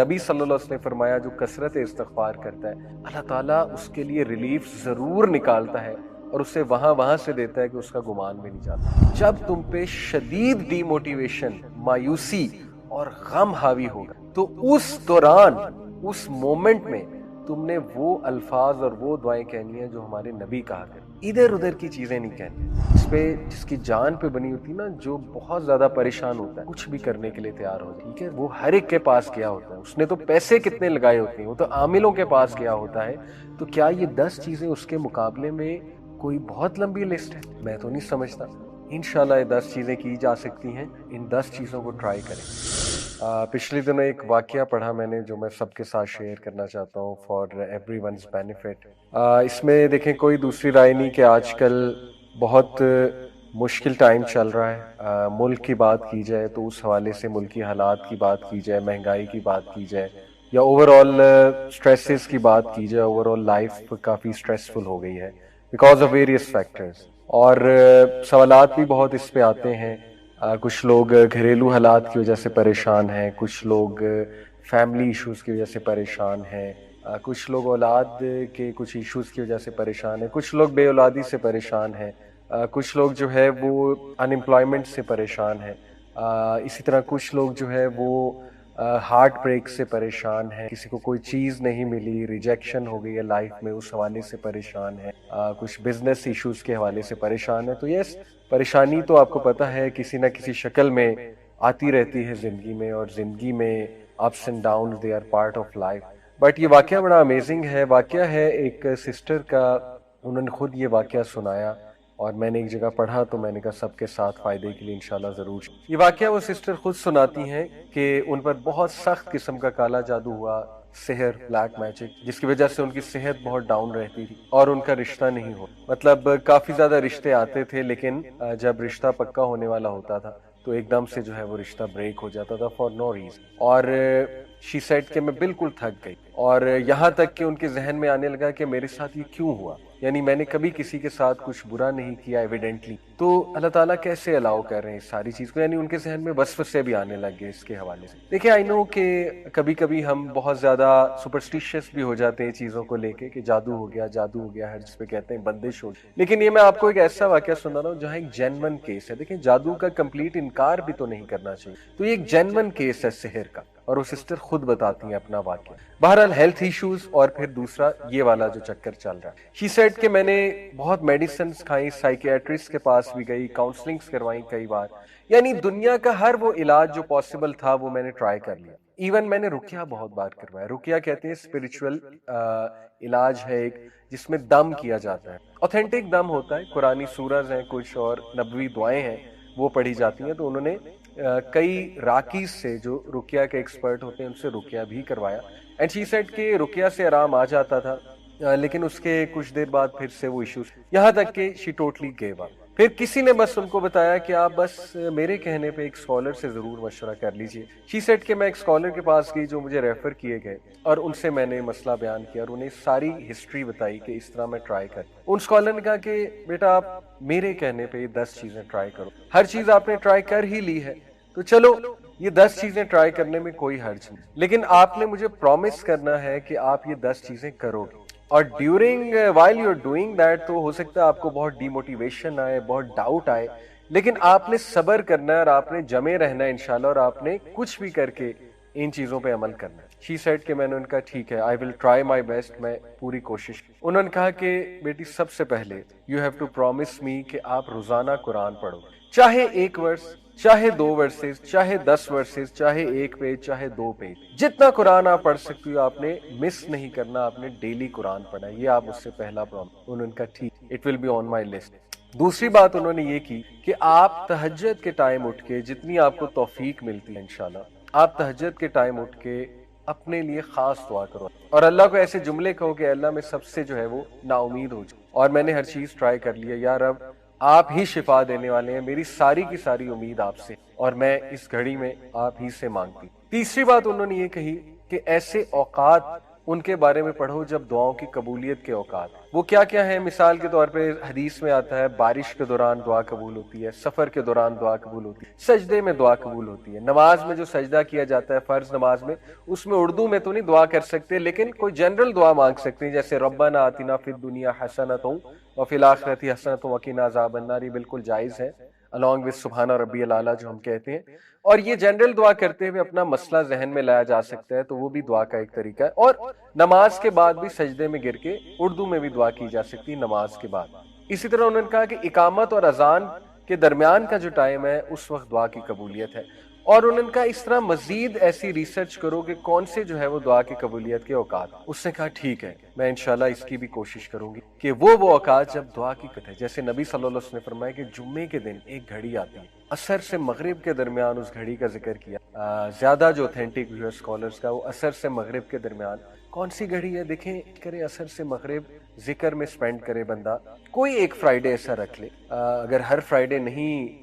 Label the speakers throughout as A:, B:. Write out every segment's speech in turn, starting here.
A: نبی صلی اللہ علیہ وسلم نے فرمایا جو کثرت استغفار کرتا ہے اللہ تعالیٰ اس کے لیے ریلیف ضرور نکالتا ہے اور اسے وہاں سے دیتا ہے کہ اس کا گمان بھی نہیں جاتا۔ جب تم پہ شدید ڈی موٹیویشن، مایوسی اور غم حاوی ہوگا تو اس دوران، اس مومنٹ میں تم نے وہ الفاظ اور وہ دعائیں کہنی ہیں جو ہمارے نبی کہا کرتے، ادھر ادھر کی چیزیں نہیں کہنی۔ جس کی جان پہ بنی ہوتی نا، جو بہت زیادہ پریشان ہوتا ہے، کچھ بھی کرنے کے لیے تیار ہو جائے، ٹھیک ہے، وہ ہر ایک کے پاس گیا ہوتا ہے، اس نے تو پیسے کتنے لگائے ہوتے ہیں، وہ تو عاملوں کے پاس گیا ہوتا ہے، تو کیا یہ 10 چیزیں اس کے مقابلے میں کوئی بہت لمبی لسٹ ہے؟ میں تو نہیں سمجھتا۔ انشاءاللہ یہ 10 چیزیں کی جا سکتی ہیں، ان 10 چیزوں کو ٹرائی کریں۔ پچھلے دنوں ایک واقعہ پڑھا میں نے جو میں سب کے ساتھ شیئر کرنا چاہتا ہوں فار ایوری ونز بینیفٹ۔ اس میں دیکھیں کوئی دوسری رائے نہیں کہ آج کل بہت مشکل ٹائم چل رہا ہے۔ ملک کی بات کی جائے تو اس حوالے سے ملکی حالات کی بات کی جائے، مہنگائی کی بات کی جائے، یا اوور آل اسٹریسز کی بات کی جائے، اوور آل لائف کافی اسٹریسفل ہو گئی ہے بیکاز آف ویریس فیکٹرز، اور سوالات بھی بہت اس پہ آتے ہیں۔ کچھ لوگ گھریلو حالات کی وجہ سے پریشان ہیں، کچھ لوگ فیملی ایشوز کی وجہ سے پریشان ہیں، کچھ لوگ اولاد کے کچھ ایشوز کی وجہ سے پریشان ہیں، کچھ لوگ بے اولادی سے پریشان ہیں، کچھ لوگ جو ہے وہ ان امپلائمنٹ سے پریشان ہیں، اسی طرح کچھ لوگ جو ہے وہ ہارٹ بریک سے پریشان ہیں، کسی کو کوئی چیز نہیں ملی، ریجیکشن ہو گئی ہے لائف میں، اس حوالے سے پریشان ہیں، کچھ بزنس ایشوز کے حوالے سے پریشان ہیں۔ تو یس، پریشانی تو آپ کو پتہ ہے کسی نہ کسی شکل میں آتی رہتی ہے زندگی میں، اور زندگی میں ups and down they are part of life. But یہ واقعہ بڑا امیزنگ ہے۔ واقعہ ہے ایک سسٹر کا، انہوں نے خود یہ واقعہ سنایا اور میں نے ایک جگہ پڑھا تو میں نے کہا سب کے ساتھ فائدے کے لیے انشاءاللہ ضرور۔ یہ واقعہ وہ سسٹر خود سناتی ہیں کہ ان پر بہت سخت قسم کا کالا جادو ہوا، سحر، بلیک میجک، جس کی وجہ سے ان کی صحت بہت ڈاؤن رہتی تھی اور ان کا رشتہ نہیں ہو، مطلب کافی زیادہ رشتے آتے تھے لیکن جب رشتہ پکا ہونے والا ہوتا تھا تو ایک دم سے جو ہے وہ رشتہ بریک ہو جاتا تھا فار نو ریزن، اور شی سیڈ کہ میں بالکل تھک گئی، اور یہاں تک کہ ان کے ذہن میں آنے لگا کہ میرے ساتھ یہ کیوں ہوا، یعنی میں نے کبھی کسی کے ساتھ کچھ برا نہیں کیا ایویڈنٹلی، تو اللہ تعالیٰ کیسے الاؤ کر رہے ہیں اس ساری چیز کو، یعنی ان کے ذہن میں وسوسے بھی آنے لگ گئے اس کے حوالے سے۔ دیکھیں آئی نو کہ کبھی کبھی ہم بہت زیادہ سپرسٹیشیس بھی ہو جاتے ہیں چیزوں کو لے کے کہ جادو ہو گیا، جادو ہو گیا، ہر جس پہ کہتے ہیں بندش ہو گئی، لیکن یہ میں آپ کو ایک ایسا واقعہ سنا رہا ہوں جہاں ایک جینون کیس ہے۔ دیکھیں جادو کا کمپلیٹ انکار بھی تو نہیں کرنا چاہیے، تو یہ ایک جینون کیس ہے سحر کا، اور وہ سسٹر خود بتاتی ہیں اپنا واقعہ۔ بہرحال ہیلتھ ایشوز اور پھر دوسرا یہ والا جو چکر چل رہا ہے، شی سیڈ کہ میں نے بہت میڈیسنز کھائیں، سائیکیٹرسٹ کے پاس بھی گئی، کاؤنسلنگز کروائیں کئی بار، یعنی دنیا کا ہر وہ علاج جو پاسبل تھا وہ میں نے ٹرائی کر لیا، ایون میں نے رقیہ بہت بار کروایا۔ رقیہ کہتے ہیں اسپرچول علاج ہے ایک جس میں دم کیا جاتا ہے، اوتھینٹک دم ہوتا ہے، قرآنی سورز ہیں کچھ اور نبوی دعائیں ہیں وہ پڑھی جاتی ہیں، تو انہوں نے کئی راکیز سے جو رقیہ کے ایکسپرٹ ہوتے ہیں ان سے رقیہ بھی کروایا، اینڈ شی سیڈ کہ رقیہ سے آرام آ جاتا تھا، لیکن اس کے کچھ دیر بعد پھر سے وہ ایشوز، یہاں تک کہ شی ٹوٹلی گیو اپ۔ پھر کسی نے بس ان کو بتایا کہ آپ بس میرے کہنے پہ ایک اسکالر سے ضرور مشورہ کر لیجئے۔ شی سیڈ کہ میں ایک اسکالر کے پاس گئی جو مجھے ریفر کیے گئے، اور ان سے میں نے مسئلہ بیان کیا اور انہیں ساری ہسٹری بتائی کہ اس طرح میں ٹرائی کر۔ ان اسکالر نے کہا کہ بیٹا آپ میرے کہنے پہ یہ 10 چیزیں ٹرائی کرو، ہر چیز آپ نے ٹرائی کر ہی لی ہے تو چلو یہ 10 چیزیں ٹرائی کرنے میں کوئی حرج نہیں، لیکن آپ نے مجھے پرومس کرنا ہے کہ آپ یہ 10 چیزیں کرو گے، اور during while you are doing that تو ہو سکتا ہے آپ کو بہت ڈی موٹیویشن آئے، بہت ڈاؤٹ آئے، لیکن آپ نے صبر کرنا ہے اور آپ نے جمے رہنا ہے انشاءاللہ، اور آپ نے کچھ بھی کر کے ان چیزوں پہ عمل کرنا ہے۔ شی سیڈ کہ میں نے ان کا ٹھیک ہے، آئی ول ٹرائی مائی بیسٹ، میں پوری کوشش۔ انہوں نے کہا کہ بیٹی سب سے پہلے یو ہیو ٹو پرومس می کہ آپ روزانہ قرآن پڑھو، چاہے 1 ورس، چاہے 2 ورسز، چاہے 10 ورسز، چاہے 1 پیج، چاہے 2 پیج، جتنا قرآن آپ پڑھ سکتی ہو آپ نے مس نہیں کرنا، آپ نے ڈیلی قرآن پڑھنا ہے، یہ آپ اس سے پہلا پرومس۔ انہوں نے کہا ٹھیک، it will be on my list. دوسری بات انہوں نے یہ کی کہ آپ تہجد کے ٹائم اٹھ کے، جتنی آپ کو توفیق ملتی ہے انشاءاللہ، آپ تہجد کے ٹائم اٹھ کے اپنے لیے خاص دعا کرو اور اللہ کو ایسے جملے کہو کہ اللہ میں سب سے جو ہے وہ نا امید ہو جائے، اور میں نے ہر چیز ٹرائی کر لیا، یا رب آپ ہی شفا دینے والے ہیں، میری ساری کی ساری امید آپ سے، اور میں اس گھڑی میں آپ ہی سے مانگتی۔ تیسری بات انہوں نے یہ کہی کہ ایسے اوقات ان کے بارے میں پڑھو جب دعاؤں کی قبولیت کے اوقات۔ وہ کیا کیا ہیں؟ مثال کے طور پہ حدیث میں آتا ہے بارش کے دوران دعا قبول ہوتی ہے، سفر کے دوران دعا قبول ہوتی ہے، سجدے میں دعا قبول ہوتی ہے، نماز میں جو سجدہ کیا جاتا ہے فرض نماز میں، اس میں اردو میں تو نہیں دعا کر سکتے، لیکن کوئی جنرل دعا مانگ سکتے ہیں، جیسے ربنا آتنا فی الدنیا حسنۃ وفی الآخرۃ حسنۃ وقنا عذاب النار، بالکل جائز ہے along with سبحان ربی الاعلیٰ جو ہم کہتے ہیں۔ اور یہ جنرل دعا کرتے ہوئے اپنا مسئلہ ذہن میں لایا جا سکتا ہے، تو وہ بھی دعا کا ایک طریقہ ہے۔ اور نماز کے بعد بھی سجدے میں گر کے اردو میں بھی دعا کی جا سکتی ہے نماز کے بعد۔ اسی طرح انہوں نے کہا کہ اقامت اور اذان کے درمیان کا جو ٹائم ہے اس وقت دعا کی قبولیت ہے۔ اور انہوں نے کہا اس طرح مزید ایسی ریسرچ کرو کہ کون سے جو ہے وہ دعا کی قبولیت کے اوقات۔ اس نے کہا ٹھیک ہے، میں انشاءاللہ اس کی بھی کوشش کروں گی کہ وہ اوقات جب دعا کی قطع ہے، جیسے نبی صلی اللہ علیہ وسلم نے فرمایا کہ جمعے کے دن ایک گھڑی آتی ہے، عصر سے مغرب کے درمیان اس گھڑی کا ذکر کیا۔ زیادہ جو اوتھینٹک ویو اسکالرز کا وہ عصر سے مغرب کے درمیان کون سی گھڑی ہے؟ دیکھیں کرے عصر سے مغرب ذکر میں سپینڈ کرے بندہ، کوئی ایک فرائیڈے ایسا رکھ لے، اگر ہر فرائیڈے نہیں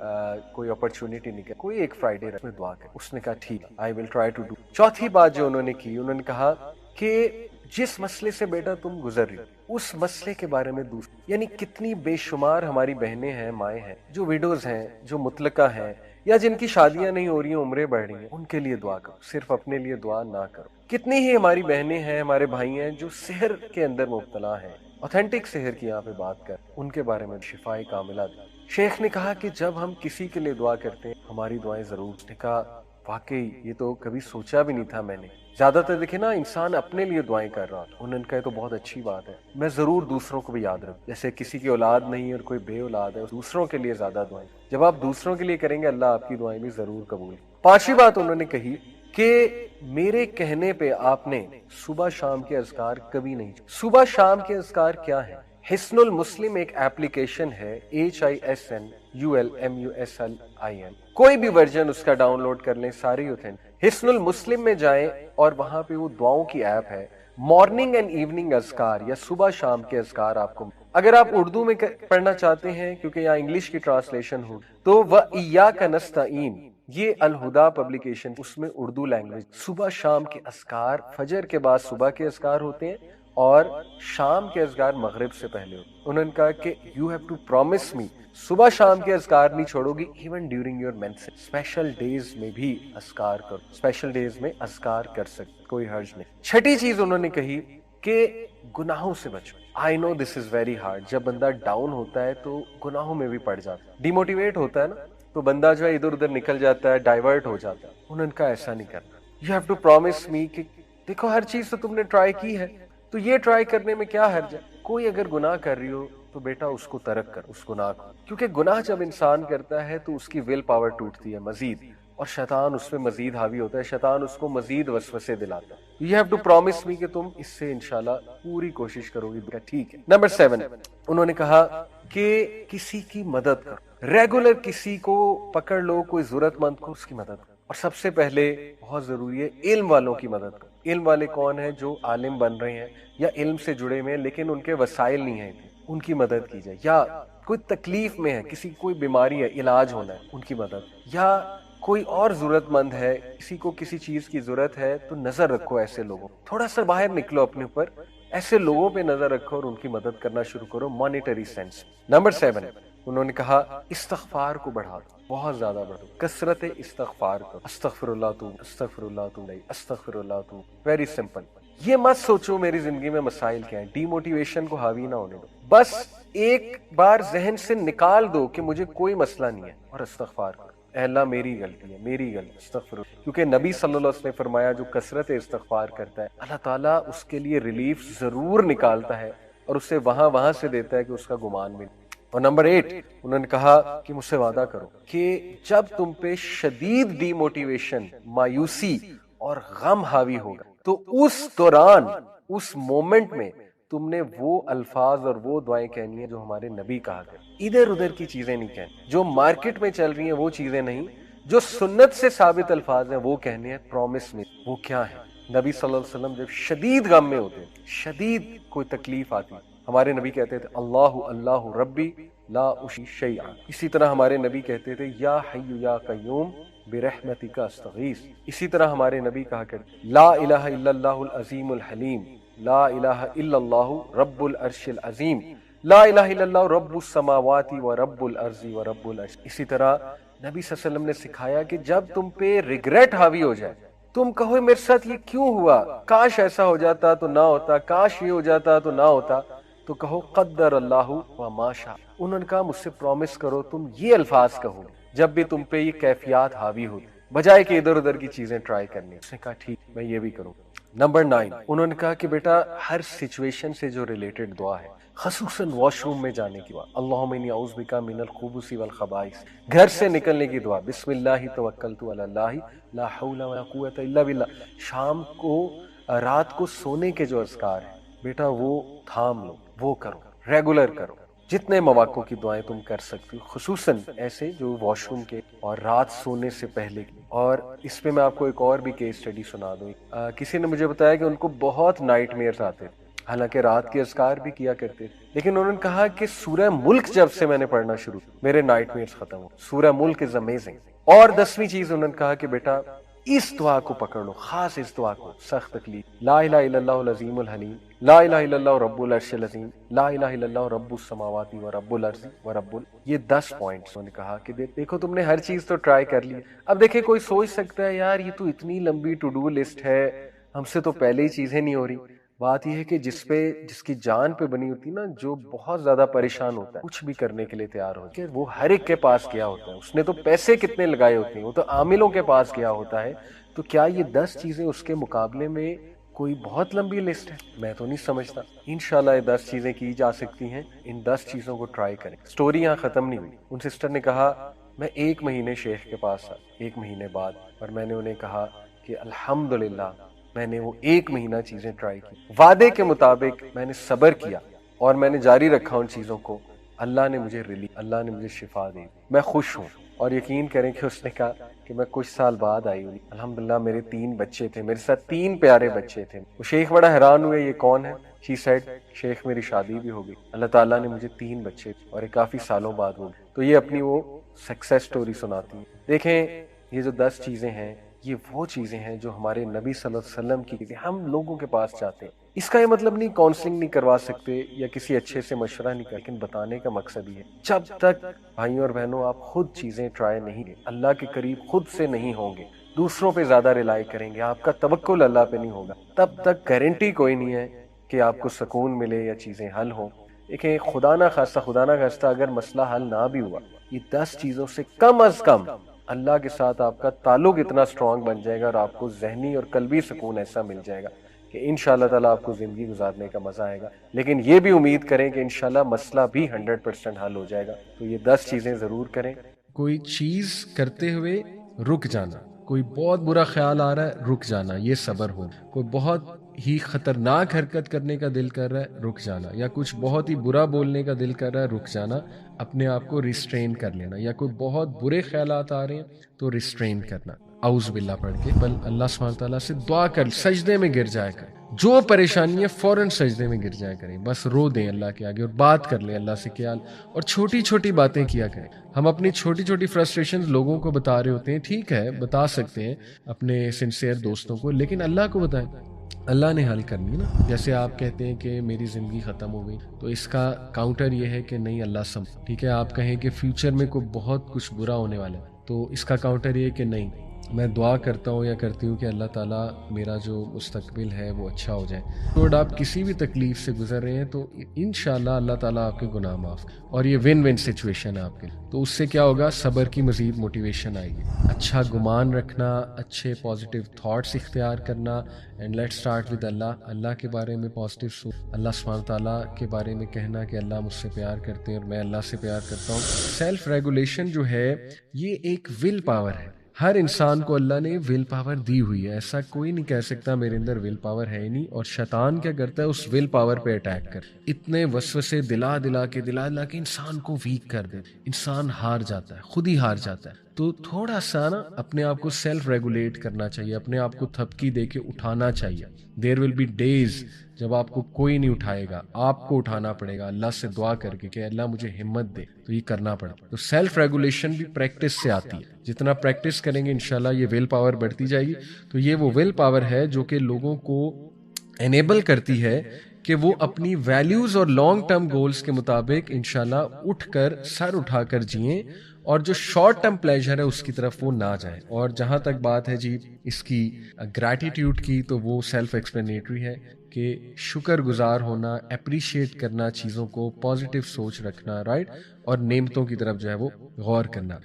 A: کوئی اپرچونٹی نکلے، کوئی ایک فرائیڈے رکھ میں دعا کرے۔ اس نے کہا ٹھیک، I will try to do۔ چوتھی بات جو انہوں نے کی، انہوں نے کہا کہ جس مسئلے سے بیٹا تم گزر رہی اس مسئلے کے بارے میں یعنی کتنی بے شمار ہماری بہنیں ہیں، مائیں ہیں، جو ویڈوز ہیں، جو مطلقہ ہیں، یا جن کی شادیاں نہیں ہو رہی ہیں، عمریں بڑھ رہی ہیں، ان کے لیے دعا کرو، صرف اپنے لیے دعا نہ کرو۔ کتنی ہی ہماری بہنیں ہیں، ہمارے بھائی ہیں جو سحر کے اندر مبتلا ہیں، اوتھینٹک سحر کی یہاں پہ بات کر، ان کے بارے میں شفائے کاملہ دیں۔ شیخ نے کہا کہ جب ہم کسی کے لیے دعا کرتے ہیں ہماری دعائیں ضرور۔ اس نے کہا واقعی یہ تو کبھی سوچا بھی نہیں تھا میں نے۔ زیادہ تر دیکھیں نا انسان اپنے لیے دعائیں کر رہا تھا، انہوں نے کہا تو بہت اچھی بات ہے، میں ضرور دوسروں کو بھی یاد رکھوں، جیسے کسی کی اولاد نہیں اور کوئی بے اولاد ہے، دوسروں کے لیے زیادہ دعائیں، جب آپ دوسروں کے لیے کریں گے اللہ آپ کی دعائیں بھی ضرور قبول۔ پانچویں بات انہوں نے کہی کہ میرے کہنے پہ آپ نے صبح شام کے اذکار کبھی نہیں۔ صبح شام کے اذکار کیا ہیں؟ حصن المسلم ایک ایپلیکیشن ہے، HISNULMUSLIM، کوئی بھی ورژن اس کا ڈاؤن لوڈ کر لیں، ساری ہوتے ہیں۔ حصن المسلم میں جائیں اور وہاں پہ وہ دعاؤں کی ایپ ہے، مارننگ اینڈ ایوننگ اذکار یا صبح شام کے اذکار آپ کو۔ اگر آپ اردو میں پڑھنا چاہتے ہیں کیونکہ یہاں انگلش کی ٹرانسلیشن ہو تو وَإِيَّاكَ نَسْتَعِينُ، یہ الہدا پبلیکیشن، اس میں اردو لینگویج صبح شام کے اذکار، فجر کے بعد صبح کے اذکار ہوتے ہیں اور شام کے اذکار مغرب سے پہلے ہوتے ہیں۔ انہوں نے کہا کہ you have to promise me, صبح شام کے اذکار نہیں چھوڑو گی، even during your menses, special days میں بھی اذکار کرو، اسپیشل ڈیز میں اذکار کر سکتے، کوئی حرج نہیں۔ چھٹی چیز انہوں نے کہی کہ گناہوں سے بچو۔ آئی نو دس از ویری ہارڈ، جب بندہ ڈاؤن ہوتا ہے تو گناہوں میں بھی پڑ جاتا ہے، ڈی موٹیویٹ ہوتا ہے نا، تو بندہ جو ہے ادھر ادھر نکل جاتا ہے، ڈائیورٹ ہو جاتا ہے۔ انہوں نے کہا ایسا نہیں کرنا، یو ہیو ٹو پرومس می کہ دیکھو ہر چیز تو تم نے ٹرائی کی ہے، تو یہ ٹرائی کرنے میں کیا حرج ہے؟ کوئی اگر گناہ کر رہی ہو تو بیٹا اس کو ترک کر، اس گناہ کو، کیونکہ گناہ جب انسان کرتا ہے تو اس کی ول پاور ٹوٹتی ہے مزید، اور شیطان اس پہ مزید حاوی ہوتا ہے، شیطان اس کو مزید وسوسے دلاتا ہے۔ یو ہیو ٹو پرومس می کہ تم اس سے انشاءاللہ پوری کوشش کرو گی، ٹھیک ہے۔ نمبر 7 انہوں نے کہا کہ کسی کی مدد کرو، ریگولر کسی کو پکڑ لو، کوئی ضرورت مند کو اس کی مدد کرو، اور سب سے پہلے بہت ضروری ہے علم والوں کی مدد کرو۔ علم والے کون ہیں؟ جو عالم بن رہے ہیں یا علم سے جڑے ہوئے ہیں لیکن ان کے وسائل نہیں ہیں، ان کی مدد کی جائے، یا کوئی تکلیف میں ہے، کسی کوئی بیماری ہے، علاج ہونا ہے، ان کی مدد، یا کوئی اور ضرورت مند ہے، کسی کو کسی چیز کی ضرورت ہے، تو نظر رکھو ایسے لوگوں، تھوڑا سا باہر نکلو اپنے اوپر، ایسے لوگوں پہ نظر رکھو اور ان کی مدد کرنا شروع کرو مانیٹری سینس۔ نمبر 7 انہوں نے کہا استغفار کو بڑھا دو، بہت زیادہ بڑھو، کثرت استغفار کرو، استغفر اللہ تو استغفر اللہ تو استغفر اللہ تو، ویری سمپل۔ یہ مت سوچو میری زندگی میں مسائل کیا ہیں، ڈی موٹیویشن کو حاوی نہ ہونے دو، بس ایک بار ذہن سے نکال دو کہ مجھے کوئی مسئلہ نہیں ہے اور استغفار کرو، اے اللہ میری غلطی ہے، میری غلطی، استغفر اللہ، کیونکہ نبی صلی اللہ علیہ وسلم نے فرمایا جو کثرت استغفار کرتا ہے اللہ تعالیٰ اس کے لیے ریلیف ضرور نکالتا ہے اور اسے وہاں سے دیتا ہے کہ اس کا گمان ملے۔ اور نمبر 8 انہوں نے کہا کہ مجھ سے وعدہ کرو کہ جب تم پہ شدید ڈی موٹیویشن، مایوسی اور غم حاوی ہوگا تو اس دوران، اس مومنٹ میں تم نے وہ الفاظ اور وہ دعائیں کہنی ہیں جو ہمارے نبی کہا کرتے، ادھر ادھر کی چیزیں نہیں کہنی، جو مارکیٹ میں چل رہی ہیں وہ چیزیں نہیں، جو سنت سے ثابت الفاظ ہیں وہ کہنے ہیں، پرومس میں۔ وہ کیا ہے؟ نبی صلی اللہ علیہ وسلم جب شدید غم میں ہوتے ہیں، شدید کوئی تکلیف آتی، ہمارے نبی کہتے تھے اللہ اللہ ربی لا اشی شیئا۔ اسی طرح ہمارے نبی کہتے تھے یا حی یا قیوم برحمتک استغیث۔ اسی طرح ہمارے نبی کہا کرتے لا الہ الا اللہ العظیم الحلیم، لا الہ الا اللہ رب العرش العظیم، لا الہ الا اللہ رب السماوات و رب الارض و رب العرش۔ اسی طرح نبی صلی اللہ علیہ وسلم نے سکھایا کہ جب تم پہ ریگریٹ حاوی ہو جائے، تم کہو میرے ساتھ یہ کیوں ہوا، کاش ایسا ہو جاتا تو نہ ہوتا، کاش یہ ہو جاتا تو نہ ہوتا، تو کہو قدر اللہ و ما شاء۔ انہوں نے کہا مجھ سے پرومس کرو تم یہ الفاظ کہو جب بھی تم پہ یہ کیفیات حاوی ہو، بجائے کہ ادھر ادھر کی چیزیں ٹرائی کرنی۔ اس نے کہا ٹھیک میں یہ بھی کروں۔ نمبر 9، انہوں نے کہا کہ بیٹا ہر سچویشن سے جو ریلیٹڈ دعا ہے، خصوصاً واش روم میں جانے کی دعا، اللہم انی اعوذ بک من الخبث والخبائث، گھر سے نکلنے کی دعا، بسم اللہ توکلت علی اللہ لا حول ولا قوت الا باللہ، شام کو رات کو سونے کے جو اذکار ہیں بیٹا وہ تھام لو، وہ کرو، ریگولر کرو، جتنے مواقع کی دعائیں تم کر سکتی ہو، خصوصاً ایسے جو واش روم کے اور رات سونے سے پہلے کی۔ اور اس پہ میں آپ کو ایک اور بھی کیس اسٹڈی سنا دوں۔ کسی نے مجھے بتایا کہ ان کو بہت نائٹ میئرز آتے تھے، حالانکہ رات کے اذکار بھی کیا کرتے تھے، لیکن انہوں نے کہا کہ سورہ ملک جب سے میں نے پڑھنا شروع میرے نائٹ میئرز ختم ہو۔ سورہ ملک از امیزنگ۔ اور 10ویں چیز انہوں نے کہا کہ بیٹا اس دعا کو پکڑ لو، خاص اس دعا کو، سخت تکلیف، لا الہ الا اللہ العظیم الحلیم، لا الہ الا اللہ رب العرش العظیم، لا الہ الا اللہ رب السماوات و رب الارض و رب یہ 10 پوائنٹس انہوں نے کہا کہ دیکھو تم نے ہر چیز تو ٹرائی کر لی۔ اب دیکھیں کوئی سوچ سکتا ہے یار یہ تو اتنی لمبی ٹو ڈو لسٹ ہے، ہم سے تو پہلے ہی چیزیں نہیں ہو رہی۔ بات یہ ہے کہ جس کی جان پہ بنی ہوتی نا، جو بہت زیادہ پریشان ہوتا ہے، کچھ بھی کرنے کے لیے تیار ہوتا ہے، وہ ہر ایک کے پاس گیا ہوتا ہے، اس نے تو پیسے کتنے لگائے ہوتے ہیں، وہ تو عاملوں کے پاس گیا ہوتا ہے، تو کیا یہ 10 چیزیں اس کے مقابلے میں کوئی بہت لمبی لسٹ ہے؟ میں تو نہیں سمجھتا۔ انشاءاللہ یہ 10 چیزیں کی جا سکتی ہیں، ان 10 چیزوں کو ٹرائی کریں۔ سٹوری یہاں ختم نہیں ہوئی۔ ان سسٹر نے کہا میں 1 مہینے شیخ کے پاس آیا، 1 مہینے بعد، اور میں نے انہیں کہا کہ الحمدللہ میں نے وہ 1 مہینہ چیزیں ٹرائی کی، وعدے کے مطابق میں نے صبر کیا اور میں نے جاری رکھا ان چیزوں کو، اللہ نے مجھے ریلیف، اللہ نے مجھے شفا دی، میں خوش ہوں۔ اور یقین کریں کہ اس نے کہا کہ میں کچھ سال بعد آئی ہوئی، الحمدللہ میرے 3 بچے تھے، میرے ساتھ 3 پیارے بچے تھے۔ وہ شیخ بڑا حیران ہوئے یہ کون ہے؟ شی سیڈ شیخ میری شادی بھی ہو گئی، اللہ تعالیٰ نے مجھے 3 بچے اور یہ کافی سالوں بعد ہو گئی۔ تو یہ اپنی وہ سکسیس سٹوری سناتی ہیں۔ دیکھیں یہ جو 10 چیزیں ہیں یہ وہ چیزیں ہیں جو ہمارے نبی صلی اللہ علیہ وسلم کی ہم لوگوں کے پاس چاہتے ہیں۔ اس کا یہ مطلب نہیں کاؤنسلنگ نہیں کروا سکتے یا کسی اچھے سے مشورہ نہیں کر، لیکن بتانے کا مقصد یہ ہے جب تک بھائیوں اور بہنوں آپ خود چیزیں ٹرائی نہیں کریں، اللہ کے قریب خود سے نہیں ہوں گے، دوسروں پہ زیادہ ریلائی کریں گے، آپ کا توکل اللہ پہ نہیں ہوگا، تب تک گارنٹی کوئی نہیں ہے کہ آپ کو سکون ملے یا چیزیں حل ہوں۔ دیکھیں خدا نہ خواستہ اگر مسئلہ حل نہ بھی ہوا، یہ 10 چیزوں سے کم از کم اللہ کے ساتھ آپ کا تعلق اتنا سٹرونگ بن جائے گا اور آپ کو ذہنی اور قلبی سکون ایسا مل جائے گا کہ انشاءاللہ تعالیٰ آپ کو زندگی گزارنے کا مزہ آئے گا۔ لیکن یہ بھی امید کریں کہ انشاءاللہ مسئلہ بھی 100% حل ہو جائے گا۔ تو یہ 10 چیزیں ضرور کریں۔
B: کوئی چیز کرتے ہوئے رک جانا، کوئی بہت برا خیال آ رہا ہے رک جانا، یہ صبر ہو۔ کوئی بہت ہی خطرناک حرکت کرنے کا دل کر رہا ہے رک جانا، یا کچھ بہت ہی برا بولنے کا دل کر رہا ہے رک جانا، اپنے آپ کو ریسٹرین کر لینا، یا کوئی بہت برے خیالات آ رہے ہیں تو ریسٹرین کرنا، اعوذ باللہ پڑھ کے، بل اللہ سبحانہ تعالیٰ سے دعا کر، سجدے میں گر جایا کریں، جو پریشانی ہے فوراً سجدے میں گر جایا کریں، بس رو دیں اللہ کے آگے اور بات کر لیں اللہ سے کیا، اور چھوٹی چھوٹی باتیں کیا کریں۔ ہم اپنی چھوٹی چھوٹی فرسٹریشنز لوگوں کو بتا رہے ہوتے ہیں، ٹھیک ہے بتا سکتے ہیں اپنے سنسیئر دوستوں کو، لیکن اللہ کو بتائیں، اللہ نے حل کرنی ہے نا۔ جیسے آپ کہتے ہیں کہ میری زندگی ختم ہو گئی، تو اس کا کاؤنٹر یہ ہے کہ نہیں اللہ سم، ٹھیک ہے آپ کہیں کہ فیوچر میں کوئی بہت کچھ برا ہونے والا ہے، تو اس کا کاؤنٹر یہ ہے کہ نہیں میں دعا کرتا ہوں یا کرتی ہوں کہ اللہ تعالیٰ میرا جو مستقبل ہے وہ اچھا ہو جائے۔ تو آپ کسی بھی تکلیف سے گزر رہے ہیں تو انشاءاللہ اللہ تعالیٰ آپ کے گناہ معاف، اور یہ ون ون سچویشن ہے آپ کے، تو اس سے کیا ہوگا، صبر کی مزید موٹیویشن آئے گی، اچھا گمان رکھنا، اچھے پازیٹیو تھاٹس اختیار کرنا، اینڈ لیٹ اسٹارٹ ود اللہ کے بارے میں پازیٹیو سوچ، اللہ سبحانہ تعالیٰ کے بارے میں کہنا کہ اللہ مجھ سے پیار کرتے ہیں اور میں اللہ سے پیار کرتا ہوں۔ سیلف ریگولیشن جو ہے یہ ایک ول پاور ہے، ہر انسان کو اللہ نے ول پاور دی ہوئی ہے، ایسا کوئی نہیں کہہ سکتا میرے اندر ول پاور ہے ہی نہیں، اور شیطان کیا کرتا ہے، اس ول پاور پہ اٹیک کر اتنے وسوسے دلا کے انسان کو ویک کر دے، انسان ہار جاتا ہے، خود ہی ہار جاتا ہے۔ تو تھوڑا سا نا اپنے آپ کو سیلف ریگولیٹ کرنا چاہیے, اپنے آپ کو تھپکی دے کے اٹھانا چاہیے. دیر ول بی ڈیز جب آپ کو کوئی نہیں اٹھائے گا, آپ کو اٹھانا پڑے گا اللہ سے دعا کر کے کہ اللہ مجھے ہمت دے, تو یہ کرنا پڑے. تو سیلف ریگولیشن بھی پریکٹس سے آتی ہے, جتنا پریکٹس کریں گے انشاءاللہ یہ ول پاور بڑھتی جائے گی. تو یہ وہ ول پاور ہے جو کہ لوگوں کو انیبل کرتی ہے کہ وہ اپنی ویلیوز اور لانگ ٹرم گولز کے مطابق انشاءاللہ اٹھ کر سر اٹھا کر جئیں, اور جو شارٹ ٹرم پلیجر ہے اس کی طرف وہ نہ جائیں. اور جہاں تک بات ہے جی اس کی گریٹیٹیوڈ کی, تو وہ سیلف ایکسپلینیٹری ہے کہ شکر گزار ہونا, اپریشیٹ کرنا چیزوں کو, پازیٹیو سوچ رکھنا, رائٹ, اور نعمتوں کی طرف جو ہے وہ غور کرنا.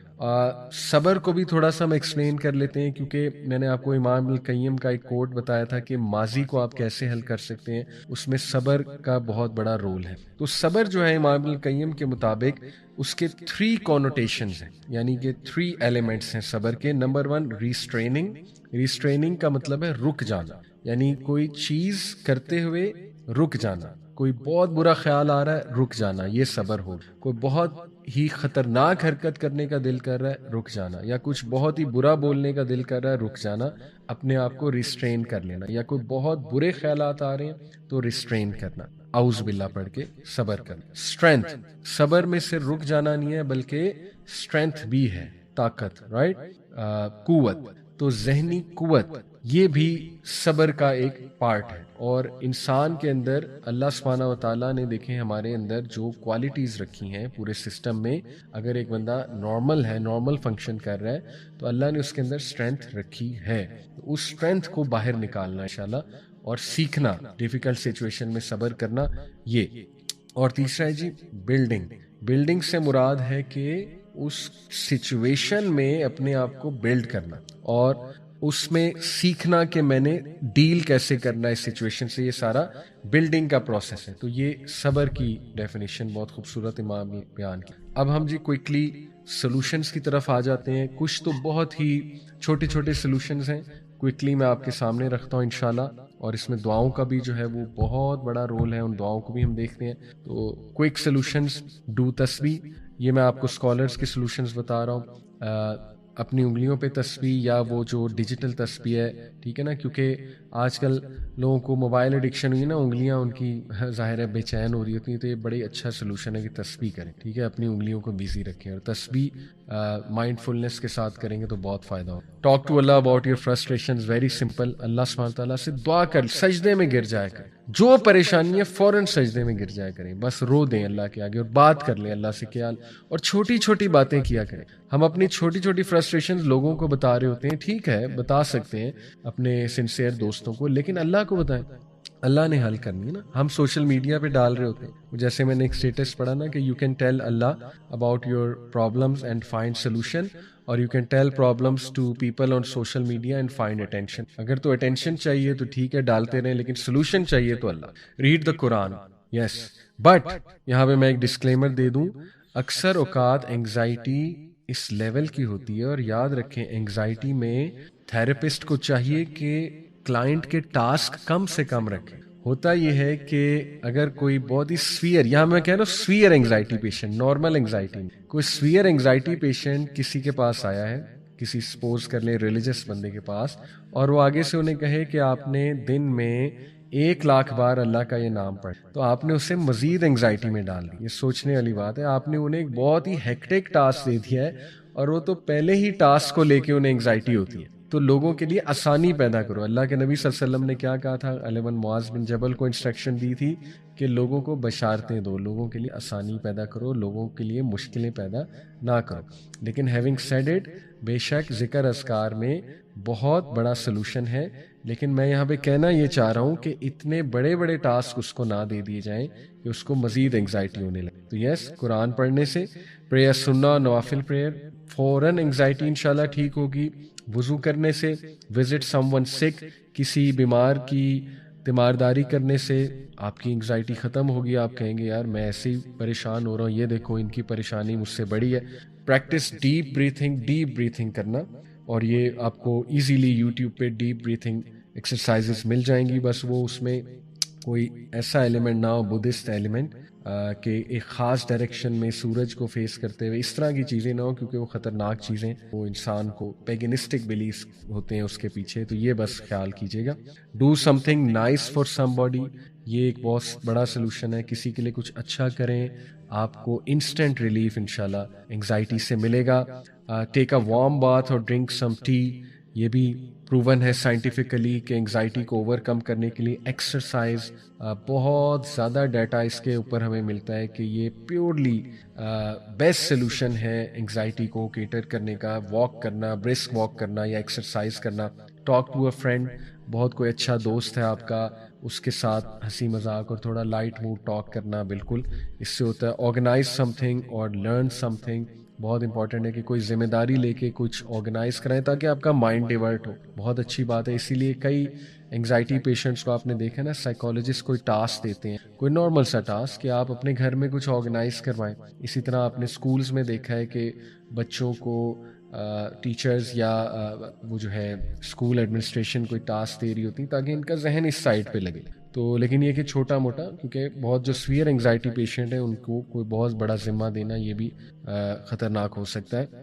B: صبر کو بھی تھوڑا سا ہم ایکسپلین کر لیتے ہیں, کیونکہ میں نے آپ کو امام ابن القیم کا ایک کوٹ بتایا تھا کہ ماضی کو آپ کیسے حل کر سکتے ہیں, اس میں صبر کا بہت بڑا رول ہے. تو صبر جو ہے امام ابن القیم کے مطابق اس کے 3 کونوٹیشنز ہیں, یعنی کہ 3 ایلیمنٹس ہیں صبر کے. Number 1 restraining. ریسٹریننگ کا مطلب ہے رک جانا, یعنی کوئی چیز کرتے ہوئے رک جانا. کوئی بہت برا خیال آ رہا ہے, رک جانا, یہ صبر ہو. کوئی بہت ہی خطرناک حرکت کرنے کا دل کر رہا ہے, رک جانا. یا کچھ بہت ہی برا بولنے کا دل کر رہا ہے, رک جانا, اپنے آپ کو ریسٹرین کر لینا. یا کوئی بہت برے خیالات آ رہے ہیں تو ریسٹرین کرنا, اعوذ باللہ پڑھ کے صبر کرنا. اسٹرینتھ, صبر میں صرف رک جانا نہیں ہے بلکہ اسٹرینتھ بھی ہے, طاقت, رائٹ, قوت. تو ذہنی قوت یہ بھی صبر کا ایک پارٹ ہے. اور انسان کے اندر اللہ سبحانہ و تعالیٰ نے دیکھیں ہمارے اندر جو کوالٹیز رکھی ہیں پورے سسٹم میں, اگر ایک بندہ نارمل ہے, نارمل فنکشن کر رہا ہے, تو اللہ نے اس کے اندر اسٹرینتھ رکھی ہے. اس اسٹرینتھ کو باہر نکالنا انشاءاللہ, اور سیکھنا ڈیفیکلٹ سچویشن میں صبر کرنا یہ. اور تیسرا ہے جی بلڈنگ. بلڈنگ سے مراد ہے کہ اس سچویشن میں اپنے آپ کو بلڈ کرنا, اور اس میں سیکھنا کہ میں نے ڈیل کیسے کرنا ہے اس سچویشن سے. یہ سارا بلڈنگ کا پروسیس ہے. تو یہ صبر کی ڈیفینیشن بہت خوبصورت امام نے بیان کی. اب ہم جی کوئکلی سلوشنز کی طرف آ جاتے ہیں. کچھ تو بہت ہی چھوٹے چھوٹے سلوشنز ہیں, کوئکلی میں آپ کے سامنے رکھتا ہوں انشاءاللہ. اور اس میں دعاؤں کا بھی جو ہے وہ بہت بڑا رول ہے, ان دعاؤں کو بھی ہم دیکھتے ہیں. تو کوئک سلوشنز, ڈو تسبیح, یہ میں آپ کو اسکالرز کے سلوشنز بتا رہا ہوں. اپنی انگلیوں پہ تسبیح, یا وہ جو ڈیجیٹل تسبیح ہے, ٹھیک ہے نا, کیونکہ آج کل لوگوں کو موبائل ایڈکشن ہوئی نا, انگلیاں ان کی ظاہر ہے بے چین ہو رہی ہوتی ہیں. تو یہ بڑی اچھا سلوشن ہے کہ تسبیح کریں, ٹھیک ہے, اپنی انگلیوں کو بیزی رکھیں, اور تسبیح مائنڈ فلنس کے ساتھ کریں گے تو بہت فائدہ ہو. Talk to Allah about your frustrations, very simple. Allah سبحانہ تعالیٰ سے دعا کر, سجدے میں گر جایا کریں, جو پریشانی ہے فوراً سجدے میں گر جایا کریں, بس رو دیں اللہ کے آگے اور بات کر لیں اللہ سے خیال, اور چھوٹی چھوٹی باتیں کیا کریں. ہم اپنی چھوٹی چھوٹی فرسٹریشنز لوگوں کو بتا رہے ہوتے ہیں, ٹھیک ہے بتا سکتے ہیں اپنے سنسیئر دوستوں کو, لیکن اللہ کو بتائیں, اللہ نے حل کرنی ہے نا. ہم سوشل میڈیا پہ ڈال رہے ہوتے ہیں, جیسے میں نے ایک اسٹیٹس پڑھا نا کہ you can tell Allah about your problems and find solution, اور you can tell problems to people on social media and find attention. اگر تو اٹینشن چاہیے تو ٹھیک ہے ڈالتے رہیں, لیکن سولوشن چاہیے تو اللہ. Read the Quran, yes, but یہاں پہ میں ایک ڈسکلیمر دے دوں, اکثر اوقات انگزائٹی اس لیول کی ہوتی ہے, اور یاد رکھیں انگزائٹی میں تھراپسٹ کو چاہیے کہ کلائنٹ کے ٹاسک کم سے کم رکھیں. ہوتا یہ ہے کہ اگر کوئی بہت ہی سویئر, یہاں میں کہہ رہا ہوں severe anxiety patient, normal anxiety, کوئی سویئر انگزائٹی پیشنٹ کسی کے پاس آیا ہے, کسی سپوز کر لیں ریلیجس بندے کے پاس, اور وہ آگے سے انہیں کہے کہ آپ نے دن میں 1,00,000 بار اللہ کا یہ نام پڑھ, تو آپ نے اسے مزید انگزائٹی میں ڈال دی. یہ سوچنے والی بات ہے, آپ نے انہیں ایک بہت ہی ہیکٹک ٹاسک دے دیا ہے, اور وہ تو پہلے ہی ٹاسک کو لے کے انہیں انگزائٹی ہوتی ہے. تو لوگوں کے لیے آسانی پیدا کرو. اللہ کے نبی صلی اللہ علیہ وسلم نے کیا کہا تھا, علیہ معاذ بن جبل کو انسٹرکشن دی تھی کہ لوگوں کو بشارتیں دو, لوگوں کے لیے آسانی پیدا کرو, لوگوں کے لیے مشکلیں پیدا نہ کرو. لیکن ہیونگ سیڈ اٹ, بے شک ذکر اذکار میں بہت بڑا سلوشن ہے, لیکن میں یہاں پہ کہنا یہ چاہ رہا ہوں کہ اتنے بڑے بڑے ٹاسک اس کو نہ دے دیے جائیں کہ اس کو مزید انگزائٹی ہونے لگے. تو یس, قرآن پڑھنے سے, پریئر سننا, نوافل پریئر, فوراً انگزائٹی انشاءاللہ ٹھیک ہوگی. وضو کرنے سے, وزٹ سم ون سک, کسی بیمار کی تیمارداری کرنے سے آپ کی انگزائٹی ختم ہوگی. آپ کہیں گے یار میں ایسے ہی پریشان ہو رہا ہوں, یہ دیکھو ان کی پریشانی مجھ سے بڑی ہے. پریکٹس ڈیپ بریتھنگ کرنا, اور یہ آپ کو ایزیلی یوٹیوب پہ ڈیپ بریتھنگ ایکسرسائزز مل جائیں گی. بس وہ اس میں کوئی ایسا ایلیمنٹ نہ ہو بدھسٹ ایلیمنٹ, کہ ایک خاص ڈائریکشن میں سورج کو فیس کرتے ہوئے، اس طرح کی چیزیں نہ ہوں، کیونکہ وہ خطرناک چیزیں، وہ انسان کو پیگنسٹک بلیفs ہوتے ہیں اس کے پیچھے. تو یہ بس خیال کیجیے گا. Do something nice for somebody, یہ ایک بہت بڑا سلوشن ہے. کسی کے لیے کچھ اچھا کریں، آپ کو انسٹنٹ ریلیف انشاءاللہ انگزائٹی سے ملے گا. ٹیک اے وارم باتھ اور ڈرنک سم ٹی، یہ بھی پروون ہے سائنٹیفکلی کہ انگزائٹی کو اوور کم کرنے کے لیے ایکسرسائز، بہت زیادہ ڈیٹا اس کے اوپر ہمیں ملتا ہے کہ یہ پیورلی بیسٹ سلوشن ہے انگزائٹی کو کیٹر کرنے کا. واک کرنا، برسک واک کرنا یا ایکسرسائز کرنا. ٹاک ٹو اے فرینڈ، بہت کوئی اچھا دوست ہے آپ کا، اس کے ساتھ ہنسی مذاق اور تھوڑا لائٹ موڈ ٹاک کرنا، بالکل اس سے ہوتا ہے. آرگنائز سم تھنگ اور لرن سم تھنگ، بہت امپورٹنٹ ہے کہ کوئی ذمہ داری لے کے کچھ آرگنائز کریں تاکہ آپ کا مائنڈ ڈیورٹ ہو. بہت اچھی بات ہے. اسی لیے کئی انگزائٹی پیشنٹس کو آپ نے دیکھا نا، سائیکالوجسٹ کوئی ٹاسک دیتے ہیں، کوئی نارمل سا ٹاسک کہ آپ اپنے گھر میں کچھ آرگنائز کروائیں. اسی طرح آپ نے اسکولز میں دیکھا ہے کہ بچوں کو ٹیچرز یا وہ جو ہے اسکول ایڈمنسٹریشن کوئی ٹاسک دے رہی ہوتی تاکہ ان کا ذہن اس سائڈ پہ لگے. تو لیکن یہ کہ چھوٹا موٹا، کیونکہ بہت جو سویئر انگزائٹی پیشنٹ ہیں ان کو کوئی بہت بڑا ذمہ دینا یہ بھی خطرناک ہو سکتا ہے.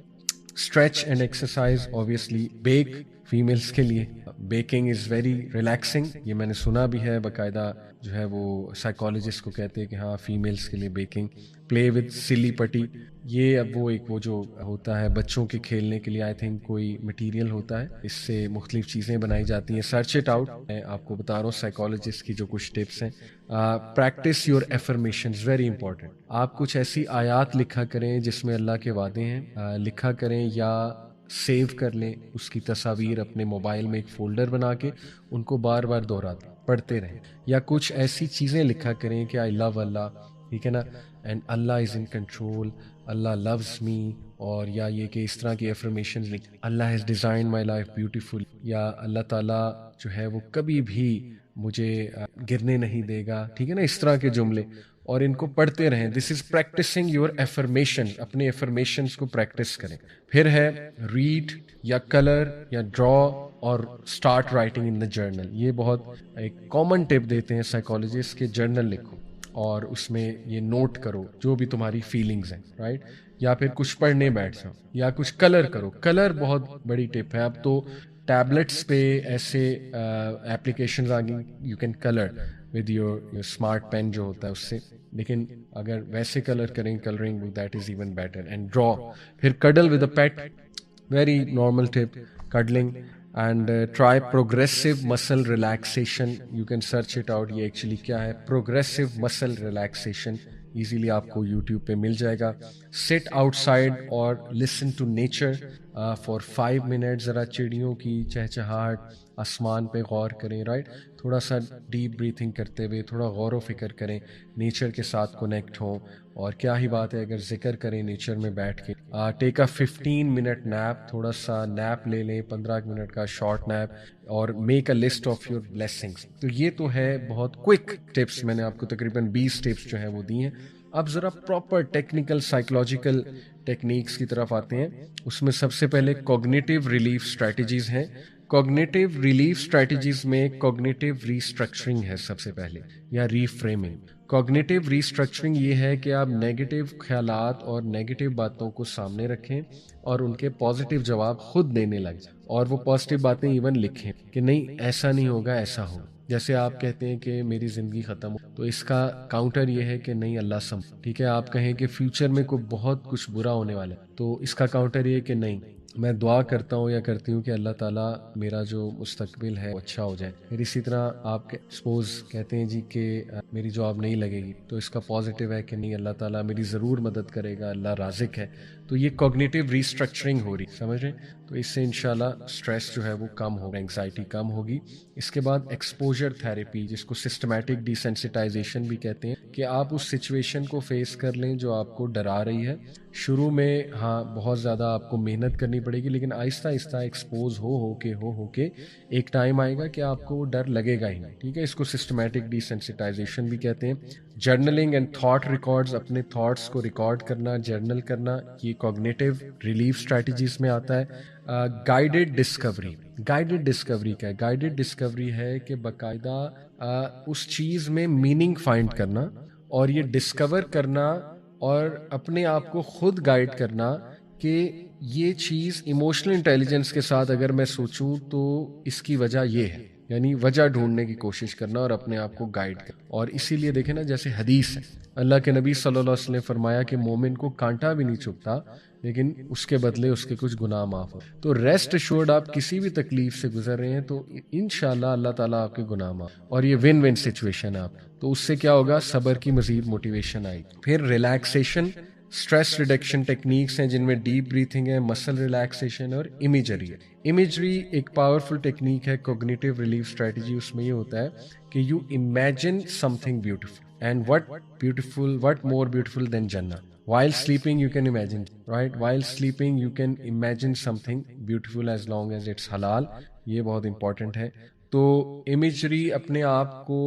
B: Stretch and exercise, obviously back females کے لیے بیکنگ از ویری ریلیکسنگ، یہ میں نے سنا بھی ہے باقاعدہ جو ہے وہ سائیکالوجسٹ کو کہتے ہیں کہ ہاں فیمیلس کے لیے بیکنگ. پلے ود سلی پٹی، یہ اب وہ جو ہوتا ہے بچوں کے کھیلنے کے لیے، آئی تھنک کوئی مٹیریل ہوتا ہے، اس سے مختلف چیزیں بنائی جاتی ہیں. سرچ اٹ آؤٹ، میں آپ کو بتا رہا ہوں سائیکالوجسٹ کی جو کچھ ٹپس ہیں. Practice your affirmations, very important. آپ کچھ ایسی آیات لکھا کریں جس میں اللہ کے وعدے ہیں، لکھا کریں یا سیو کر لیں اس کی تصاویر اپنے موبائل میں، ایک فولڈر بنا کے ان کو بار بار دہراتے پڑھتے رہیں. یا کچھ ایسی چیزیں لکھا کریں کہ آئی لو اللہ، ٹھیک ہے نا، and Allah is in control, Allah loves me, اور یا یہ کہ اس طرح کی افرمیشنز لکھ، Allah has design my life beautiful, یا اللہ تعالیٰ جو ہے وہ کبھی بھی مجھے گرنے نہیں دے گا، ٹھیک ہے نا، اس طرح کے جملے، اور ان کو پڑھتے رہیں. دس از پریکٹسنگ یور افرمیشن، اپنے افرمیشنز کو پریکٹس کریں. پھر ہے ریڈ یا کلر یا ڈرا اور start writing in the journal. یہ بہت ایک کامن ٹپ دیتے ہیں سائیکالوجسٹ کہ جرنل لکھو اور اس میں یہ نوٹ کرو جو بھی تمہاری فیلنگز ہیں، رائٹ. یا پھر کچھ پڑھنے بیٹھ جاؤ یا کچھ کلر کرو. کلر بہت بڑی ٹپ ہے. اب تو ٹیبلٹس پہ ایسے ایپلیکیشنز آ گئی، you can colour with your smart pen جو ہوتا ہے اس سے. لیکن اگر ویسے کلر کریں، colouring that is even better. And draw. پھر cuddle with a pet, very normal tip, cuddling. And try progressive muscle relaxation, you can search it out. یہ ایکچولی کیا ہے پروگریسو مسل ریلیکسیشن، ایزیلی آپ کو YouTube پہ مل جائے گا. سٹ آؤٹ سائڈ اور listen to nature for 5 minute, ذرا چڑیوں کی چہچہاہٹ، آسمان پہ غور کریں، رائٹ. تھوڑا سا ڈیپ بریتھنگ کرتے ہوئے تھوڑا غور و فکر کریں، نیچر کے ساتھ کنیکٹ ہوں. اور کیا ہی بات ہے اگر ذکر کریں نیچر میں بیٹھ کے. ٹیک اے 15 منٹ نیپ، تھوڑا سا نیپ لے لیں، 15 منٹ کا شارٹ نیپ. اور make a list of your blessings. تو یہ تو ہے بہت کوئک ٹپس، میں نے آپ کو تقریباً 20 ٹپس جو ہیں وہ دی ہیں. اب ذرا پراپر ٹیکنیکل سائیکولوجیکل ٹیکنیکس کی طرف آتے ہیں. اس میں سب سے پہلے کوگنیٹیو ریلیف اسٹریٹجیز ہیں. کوگنیٹیو ریلیف اسٹریٹجیز میں کوگنیٹیو ریسٹرکچرنگ ہے سب سے پہلے، یا ری فریمنگ. کوگنیٹیو ریسٹرکچرنگ یہ ہے کہ آپ نیگیٹو خیالات اور نیگیٹو باتوں کو سامنے رکھیں اور ان کے پازیٹیو جواب خود دینے لگ جائیں، اور وہ پازیٹیو باتیں ایون لکھیں کہ نہیں ایسا نہیں ہوگا، ایسا ہوگا. جیسے آپ کہتے ہیں کہ میری زندگی ختم ہو، تو اس کا کاؤنٹر یہ ہے کہ نہیں اللہ سم، ٹھیک ہے. آپ کہیں کہ فیوچر میں کوئی بہت کچھ برا ہونے والا ہے، تو اس کا کاؤنٹر یہ ہے کہ نہیں، میں دعا کرتا ہوں یا کرتی ہوں کہ اللہ تعالیٰ میرا جو مستقبل ہے وہ اچھا ہو جائے. پھر اسی طرح آپ سپوز کہتے ہیں جی کہ میری جاب نہیں لگے گی، تو اس کا پازیٹیو ہے کہ نہیں اللہ تعالیٰ میری ضرور مدد کرے گا، اللہ رازق ہے. تو یہ کوگنیٹیو ریسٹرکچرنگ ہو رہی، سمجھ رہے ہیں. تو اس سے انشاءاللہ اسٹریس جو ہے وہ کم ہوگا، انگزائٹی کم ہوگی. اس کے بعد ایکسپوجر تھیراپی، جس کو سسٹمیٹک ڈیسینسٹائزیشن بھی کہتے ہیں، کہ آپ اس سچویشن کو فیس کر لیں جو آپ کو ڈرا رہی ہے. شروع میں ہاں بہت زیادہ آپ کو محنت کرنی پڑے گی، لیکن آہستہ آہستہ ایکسپوز ہو کے ایک ٹائم آئے گا کہ آپ کو وہ ڈر لگے گا ہی نہیں، ٹھیک ہے. اس کو سسٹمیٹک ڈیسینسٹائزیشن بھی کہتے ہیں. جرنلنگ اینڈ تھاٹ ریکارڈز، اپنے تھاٹس کو ریکارڈ کرنا، جرنل کرنا، یہ کوگنیٹیو ریلیف اسٹریٹجیز میں آتا ہے. Guided Discovery. گائیڈڈ ڈسکوری کیا ہے؟ گائیڈڈ ڈسکوری ہے کہ باقاعدہ اس چیز میں میننگ فائنڈ کرنا اور یہ ڈسکور کرنا اور اپنے آپ کو خود گائیڈ کرنا کہ یہ چیز ایموشنل انٹیلیجنس کے ساتھ اگر میں سوچوں تو اس کی وجہ یہ ہے، یعنی وجہ ڈھونڈنے کی کوشش کرنا اور اپنے آپ کو گائیڈ کرنا. اور اسی لیے دیکھیں نا، جیسے حدیث ہے، اللہ کے نبی صلی اللہ علیہ وسلم نے فرمایا کہ مومن کو کانٹا بھی نہیں چبھتا لیکن اس کے بدلے اس کے کچھ گناہ معاف ہو. تو ریسٹ ایشورڈ آپ کسی بھی تکلیف سے گزر رہے ہیں تو انشاءاللہ اللہ تعالیٰ آپ کے گناہ معاف، اور یہ ون ون سچویشن ہے آپ. تو اس سے کیا ہوگا، صبر کی مزید موٹیویشن آئی. پھر ریلیکسیشن، اسٹریس ریڈکشن ٹیکنیکس ہیں جن میں ڈیپ بریتھنگ ہے، مسل ریلیکسیشن اور امیجری ہے. امیجری ایک پاورفل ٹیکنیک ہے، کوگنیٹیو ریلیف اسٹریٹجی. اس میں یہ ہوتا ہے کہ you imagine some thing beautiful, and what more beautiful than Jannah. While sleeping you can imagine, right? While sleeping you can imagine something beautiful as long as it's halal. یہ بہت important ہے. تو imagery اپنے آپ کو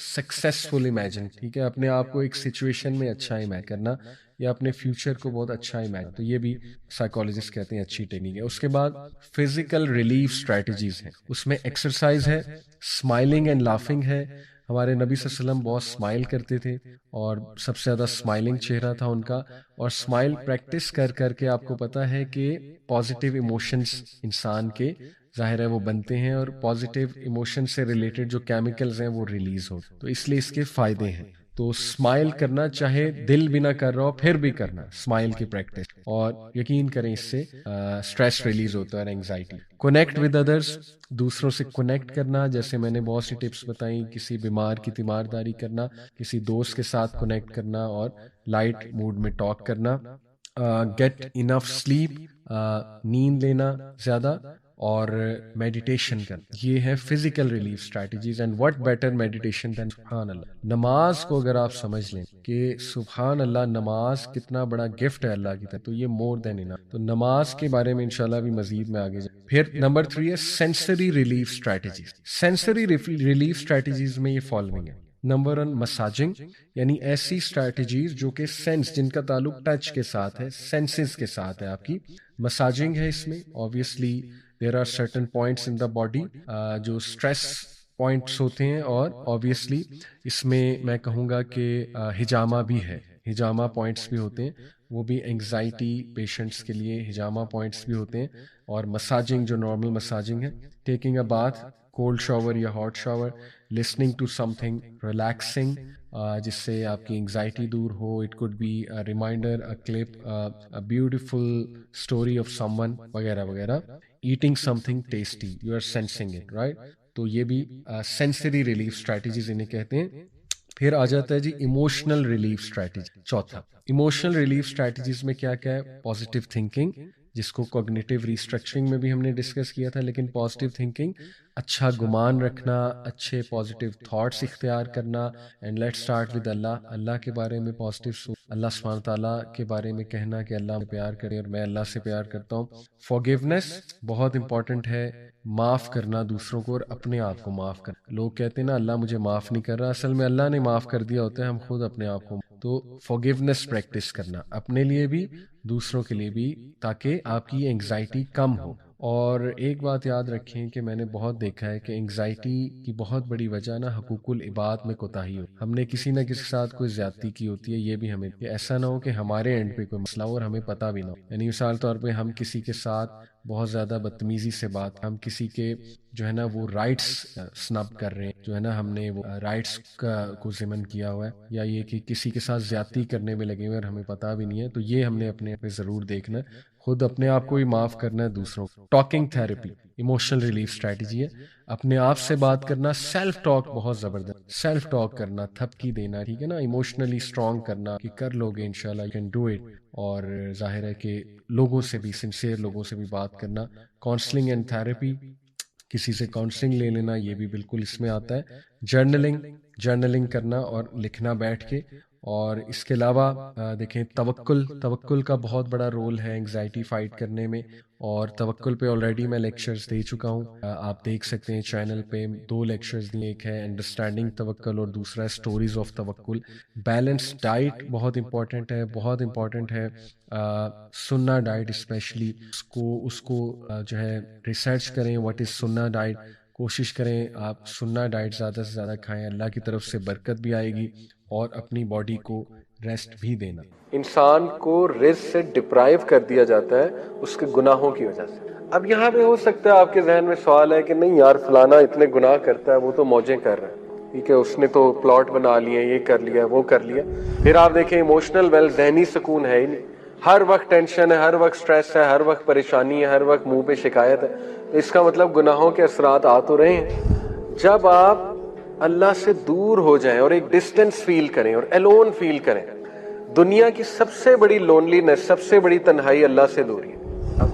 B: successful imagine, ٹھیک ہے، اپنے آپ کو ایک سچویشن میں اچھا امیجن کرنا یا اپنے فیوچر کو بہت اچھا امیجن، تو یہ بھی سائیکالوجسٹ کہتے ہیں اچھی ٹیکنیک ہے. اس کے بعد فزیکل ریلیف اسٹریٹجیز ہیں، اس میں ایکسرسائز ہے، اسمائلنگ اینڈ لافنگ ہے. ہمارے نبی صلی اللہ علیہ وسلم بہت اسمائل کرتے تھے اور سب سے زیادہ اسمائلنگ چہرہ تھا ان کا. اور اسمائل پریکٹس کر کے آپ کو پتہ ہے کہ پازیٹیو ایموشنز انسان کے ظاہر ہے وہ بنتے ہیں، اور پازیٹیو ایموشن سے ریلیٹڈ جو کیمیکلز ہیں وہ ریلیز ہو، تو اس لیے اس کے فائدے ہیں. تو اسمائل کرنا، چاہے دل بھی نہ کر رہا ہو پھر بھی کرنا اسمائل کی پریکٹس، اور یقین کریں اس سے اسٹریس ریلیز ہوتا ہے اور انگزائٹی. کنیکٹ ود ادرس، دوسروں سے کنیکٹ کرنا، جیسے میں نے بہت سی ٹپس بتائیں، کسی بیمار کی تیمارداری کرنا، کسی دوست کے ساتھ کنیکٹ کرنا اور لائٹ موڈ میں ٹاک کرنا. گیٹ انف سلیپ، نیند لینا زیادہ، اور میڈیٹیشن کرنا. یہ ہے physical relief strategies. And what better meditation than سبحان اللہ. نماز کو اگر آپ سمجھ لیں کہ سبحان اللہ، نماز کتنا بڑا گفٹ ہے اللہ کی طرف، تو یہ مور دین انف. تو نماز کے بارے میں انشاءاللہ بھی مزید میں آگے جائیں. پھر نمبر 3 ہے sensory relief strategies. Sensory relief strategies میں یہ فالوئنگ ہے. نمبر 1 مساجنگ، یعنی ایسی اسٹریٹجیز جو کہ سینس، جن کا تعلق ٹچ کے ساتھ ہے، سینسز کے ساتھ ہے آپ کی. مساجنگ ہے اس میں. obviously there are certain points in the body جو اسٹریس پوائنٹس ہوتے ہیں، اور obviously اس میں کہوں گا کہ ہجامہ بھی ہے، ہجامہ پوائنٹس بھی ہوتے ہیں، وہ بھی انگزائٹی پیشنٹس کے لیے ہجامہ پوائنٹس بھی ہوتے ہیں. اور مساجنگ جو نارمل مساجنگ ہے، taking a bath, cold shower یا hot shower, listening to something relaxing جس سے آپ کی انگزائٹی دور ہو. It could be a reminder, a clip, a beautiful story of someone, وغیرہ وغیرہ. Eating something tasty, you are sensing it, right. تو یہ بھی سینسری ریلیف اسٹریٹجیز انہیں کہتے ہیں. پھر آ جاتا ہے جی ایموشنل ریلیف اسٹریٹجی. چوتھا ایموشنل ریلیف اسٹریٹجیز میں کیا کیا ہے؟ پازیٹیو تھنکنگ، جس کو کوگنیٹیو ریسٹرکچرنگ میں بھی ہم نے ڈسکس کیا تھا. لیکن پازیٹیو تھنکنگ، اچھا گمان رکھنا، اچھے پازیٹیو تھاٹس اختیار کرنا. اینڈ لیٹ اسٹارٹ ود اللہ، اللہ کے بارے میں پازیٹیو سوچ، اللہ سبحانہ تعالیٰ کے بارے میں کہنا کہ اللہ مجھے پیار کرے اور میں اللہ سے پیار کرتا ہوں. فارگیونیس بہت امپورٹنٹ ہے، معاف کرنا دوسروں کو اور اپنے آپ کو معاف کرنا. لوگ کہتے ہیں نا اللہ مجھے معاف نہیں کر رہا، اصل میں اللہ نے معاف کر دیا ہوتا ہے، ہم خود اپنے آپ کو. تو فارگیونیس پریکٹس کرنا اپنے لیے بھی، دوسروں کے لیے بھی، تاکہ آپ کی انگزائٹی کم ہو. اور ایک بات یاد رکھیں کہ میں نے بہت دیکھا ہے کہ انگزائٹی کی بہت بڑی وجہ نا حقوق العباد میں کوتاہی ہو. ہم نے کسی نہ کسی کے ساتھ کوئی زیادتی کی ہوتی ہے، یہ بھی ہمیں ایسا نہ ہو کہ ہمارے اینڈ پہ کوئی مسئلہ ہو اور ہمیں پتہ بھی نہ ہو. یعنی مثال طور پہ ہم کسی کے ساتھ بہت زیادہ بدتمیزی سے بات، ہم کسی کے جو ہے نا وہ رائٹس سنب کر رہے ہیں، جو ہے نا ہم نے وہ رائٹس کو ضمن کیا ہوا ہے، یا یہ کہ کسی کے ساتھ زیادتی کرنے میں لگے ہوئے اور ہمیں پتہ بھی نہیں ہے. تو یہ ہم نے اپنے پہ ضرور دیکھنا ہے، خود اپنے آپ کو بھی معاف کرنا ہے، دوسروں کو. Talking therapy emotional relief strategy ہے. اپنے آپ سے بات کرنا، سیلف ٹاک بہت زبردست. سیلف ٹاک کرنا، تھپکی دینا، ٹھیک ہے نا، ایموشنلی اسٹرانگ کرنا کہ کر لو گے انشاءاللہ، یو کین ڈو اٹ. اور ظاہر ہے کہ لوگوں سے بھی، سنسیئر لوگوں سے بھی بات کرنا. کاؤنسلنگ اینڈ تھراپی، کسی سے کاؤنسلنگ لے لینا، یہ بھی بالکل اس میں آتا ہے. جرنلنگ کرنا اور لکھنا بیٹھ کے. اور اس کے علاوہ دیکھیں توکل کا بہت بڑا رول ہے انگزائٹی فائٹ کرنے میں. اور توکل پہ آلریڈی میں لیکچرز دے چکا ہوں، آپ دیکھ سکتے ہیں چینل پہ 2 لیکچرز دیے، ایک ہے انڈرسٹینڈنگ توکل اور دوسرا ہے اسٹوریز آف توکل. بیلنس ڈائٹ بہت امپورٹنٹ ہے، بہت امپورٹنٹ ہے. سنہ ڈائٹ اسپیشلی، اس کو جو ہے ریسرچ کریں، واٹ از سنہ ڈائٹ. کوشش کریں آپ سننا ڈائٹ زیادہ سے زیادہ کھائیں، اللہ کی طرف سے برکت بھی آئے گی اور اپنی باڈی کو ریسٹ بھی دینا۔
A: انسان کو رزق سے ڈپرائیو کر دیا جاتا ہے اس کے گناہوں کی وجہ سے۔ اب یہاں پہ ہو سکتا ہے آپ کے ذہن میں سوال ہے کہ نہیں یار فلانا اتنے گناہ کرتا ہے، وہ تو موجیں کر رہا ہے، ٹھیک ہے، اس نے تو پلاٹ بنا لیے، یہ کر لیا وہ کر لیا۔ پھر آپ دیکھیں ایموشنل ویل، ذہنی سکون ہے ہی نہیں، ہر وقت ٹینشن ہے، ہر وقت سٹریس ہے، ہر وقت پریشانی ہے، ہر وقت منہ پہ شکایت ہے، تو اس کا مطلب گناہوں کے اثرات آ تو رہے ہیں۔ جب آپ اللہ سے دور ہو جائیں اور ایک ڈسٹینس فیل کریں اور الون فیل کریں، دنیا کی سب سے بڑی لونلینس، سب سے بڑی تنہائی اللہ سے دوری ہے۔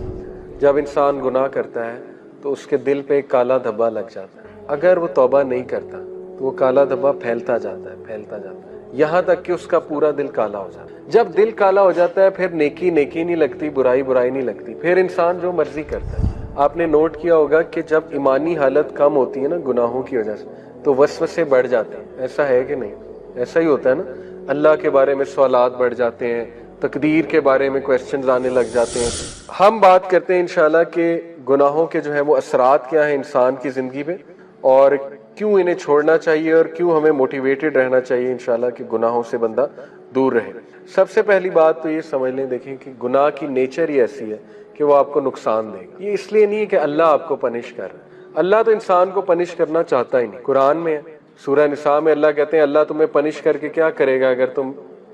A: جب انسان گناہ کرتا ہے تو اس کے دل پہ ایک کالا دھبا لگ جاتا ہے، اگر وہ توبہ نہیں کرتا تو وہ کالا دھبا پھیلتا جاتا ہے، پھیلتا جاتا ہے، یہاں تک کہ اس کا پورا دل کالا ہو جاتا ہے۔ جب دل کالا ہو جاتا ہے پھر نیکی نیکی نہیں لگتی، برائی برائی نہیں لگتی، پھر انسان جو مرضی کرتا ہے۔ آپ نے نوٹ کیا ہوگا کہ جب ایمانی حالت کم ہوتی ہے نا گناہوں کی وجہ سے، تو وسوسے بڑھ جاتے ہیں، ایسا ہے کہ نہیں؟ ایسا ہی ہوتا ہے نا، اللہ کے بارے میں سوالات بڑھ جاتے ہیں، تقدیر کے بارے میں کویسچنز آنے لگ جاتے ہیں۔ ہم بات کرتے ہیں انشاءاللہ کہ گناہوں کے جو ہے وہ اثرات کیا ہیں انسان کی زندگی پہ، اور کیوں انہیں چھوڑنا چاہیے، اور کیوں ہمیں موٹیویٹڈ رہنا چاہیے انشاءاللہ کہ گناہوں سے بندہ دور رہے۔ سب سے پہلی بات تو یہ سمجھ لیں، دیکھیں کہ گناہ کی نیچر ہی ایسی ہے کہ وہ آپ کو نقصان دے گا۔ یہ اس لیے نہیں ہے کہ اللہ آپ کو پنش کر رہا ہے، اللہ تو انسان کو پنش کرنا چاہتا ہی نہیں۔ قرآن میں ہے، سورہ نساء میں اللہ کہتے ہیں اللہ تمہیں پنش کر کے کیا کرے گا اگر تم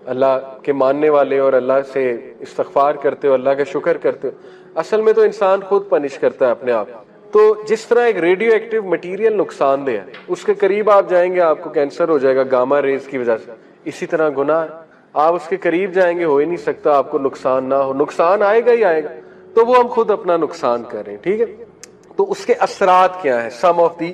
A: اللہ کے ماننے والے اور اللہ سے استغفار کرتے ہو، اللہ کا شکر کرتے ہو۔ اصل میں تو انسان خود پنش کرتا ہے اپنے آپ۔ تو جس طرح ایک ریڈیو ایکٹیو مٹیریل نقصان دہ ہے، اس کے قریب آپ جائیں گے آپ کو کینسر ہو جائے گا گاما ریز کی وجہ سے، اسی طرح گناہ ہے، آپ اس کے قریب جائیں گے ہو ہی نہیں سکتا آپ کو نقصان نہ ہو، نقصان آئے گا ہی آئے گا، تو وہ ہم خود اپنا نقصان کر رہے ہیں، ٹھیک ہے۔ تو اس کے اثرات کیا ہیں؟ Some of the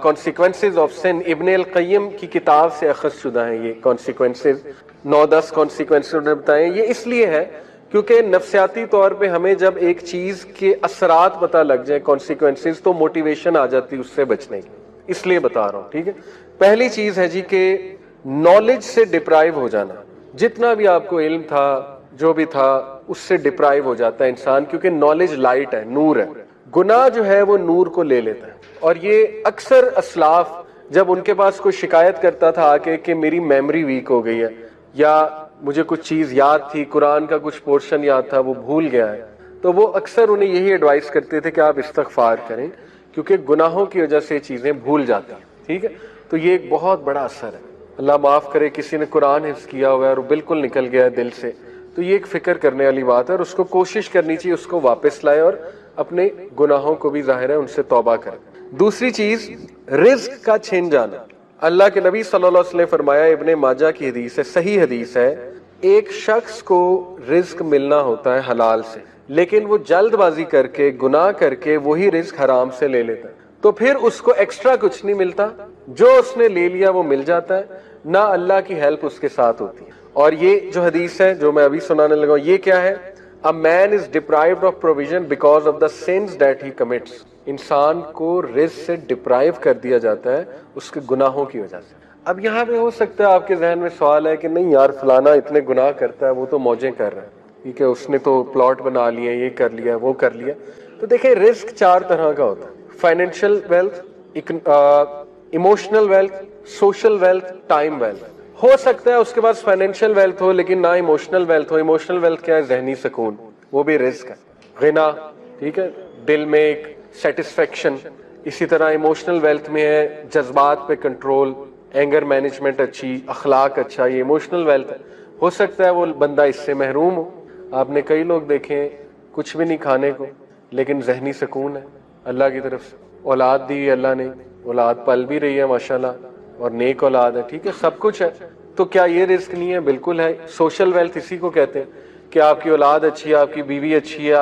A: consequences of sin، ابن القیم کی کتاب سے اخذ شدہ ہیں یہ consequences، 9-10 consequences انہوں نے بتائے۔ یہ اس لیے ہے کیونکہ نفسیاتی طور پہ ہمیں جب ایک چیز کے اثرات پتہ لگ جائے consequences، تو موٹیویشن آ جاتی اس سے بچنے کی، اس لیے بتا رہا ہوں، ٹھیک ہے۔ پہلی چیز ہے جی کہ نالج سے ڈپرائیو ہو جانا، جتنا بھی آپ کو علم تھا جو بھی تھا اس سے ڈپرائیو ہو جاتا ہے انسان، کیونکہ نالج لائٹ ہے، نور ہے، گناہ جو ہے وہ نور کو لے لیتا ہے۔ اور یہ اکثر اسلاف جب ان کے پاس کوئی شکایت کرتا تھا آ کے کہ میری میموری ویک ہو گئی ہے، یا مجھے کچھ چیز یاد تھی، قرآن کا کچھ پورشن یاد تھا وہ بھول گیا ہے، تو وہ اکثر انہیں یہی ایڈوائز کرتے تھے کہ آپ استغفار کریں، کیونکہ گناہوں کی وجہ سے چیزیں بھول جاتی ہیں، ٹھیک ہے۔ تو یہ ایک بہت بڑا اثر ہے۔ اللہ معاف کرے کسی نے قرآن حفظ کیا ہوا ہے اور وہ بالکل نکل گیا ہے دل سے، تو یہ ایک فکر کرنے والی بات ہے، اور اس کو کوشش کرنی چاہیے اس کو واپس لائے اور اپنے گناہوں کو بھی ظاہر ہے ان سے توبہ کرے۔ دوسری چیز رزق کا چھن جانا۔ اللہ کے نبی صلی اللہ علیہ وسلم نے فرمایا، ابن ماجہ کی حدیث ہے، صحیح حدیث ہے، ایک شخص کو رزق ملنا ہوتا ہے حلال سے، لیکن وہ جلد بازی کر کے گناہ کر کے وہی رزق حرام سے لے لیتا ہے، تو پھر اس کو ایکسٹرا کچھ نہیں ملتا، جو اس نے لے لیا وہ مل جاتا ہے، نہ اللہ کی ہیلپ اس کے ساتھ ہوتی ہے۔ اور یہ جو حدیث ہے جو میں ابھی سنانے لگا ہوں، یہ کیا ہے؟ A man is deprived of provision because of the sins that he commits۔ انسان کو رزق سے ڈپرائیو کر دیا جاتا ہے اس کے گناہوں کی وجہ سے۔ اب یہاں پہ ہو سکتا ہے آپ کے ذہن میں سوال ہے کہ نہیں یار فلانا اتنے گناہ کرتا ہے، وہ تو موجیں کر رہا ہے، ٹھیک ہے، اس نے تو پلاٹ بنا لیے، یہ کر لیا وہ کر لیا۔ تو دیکھیں رزق 4 طرح کا ہوتا ہے: financial wealth, emotional wealth, social wealth, time wealth. ہو سکتا ہے اس کے پاس فائنینشیل ویلتھ ہو لیکن نہ ایموشنل ویلتھ ہو۔ ایموشنل ویلتھ کیا ہے؟ ذہنی سکون، وہ بھی رزق ہے، غنا، ٹھیک ہے، دل میں ایک سیٹسفیکشن۔ اسی طرح ایموشنل ویلتھ میں ہے جذبات پہ کنٹرول، اینگر مینجمنٹ اچھی، اخلاق اچھا، یہ ایموشنل ویلتھ ہے۔ ہو سکتا ہے وہ بندہ اس سے محروم ہو۔ آپ نے کئی لوگ دیکھیں کچھ بھی نہیں کھانے کو لیکن ذہنی سکون ہے اللہ کی طرف سے، اولاد دی اللہ نے، اولاد پل بھی رہی ہے ماشاءاللہ، اور نیک اولاد ہے، ٹھیک ہے، سب کچھ ہے، تو کیا یہ رزق نہیں ہے؟ بالکل ہے۔ سوشل ویلتھ اسی کو کہتے ہیں کہ آپ کی اولاد اچھی ہے، آپ کی بیوی اچھی ہے،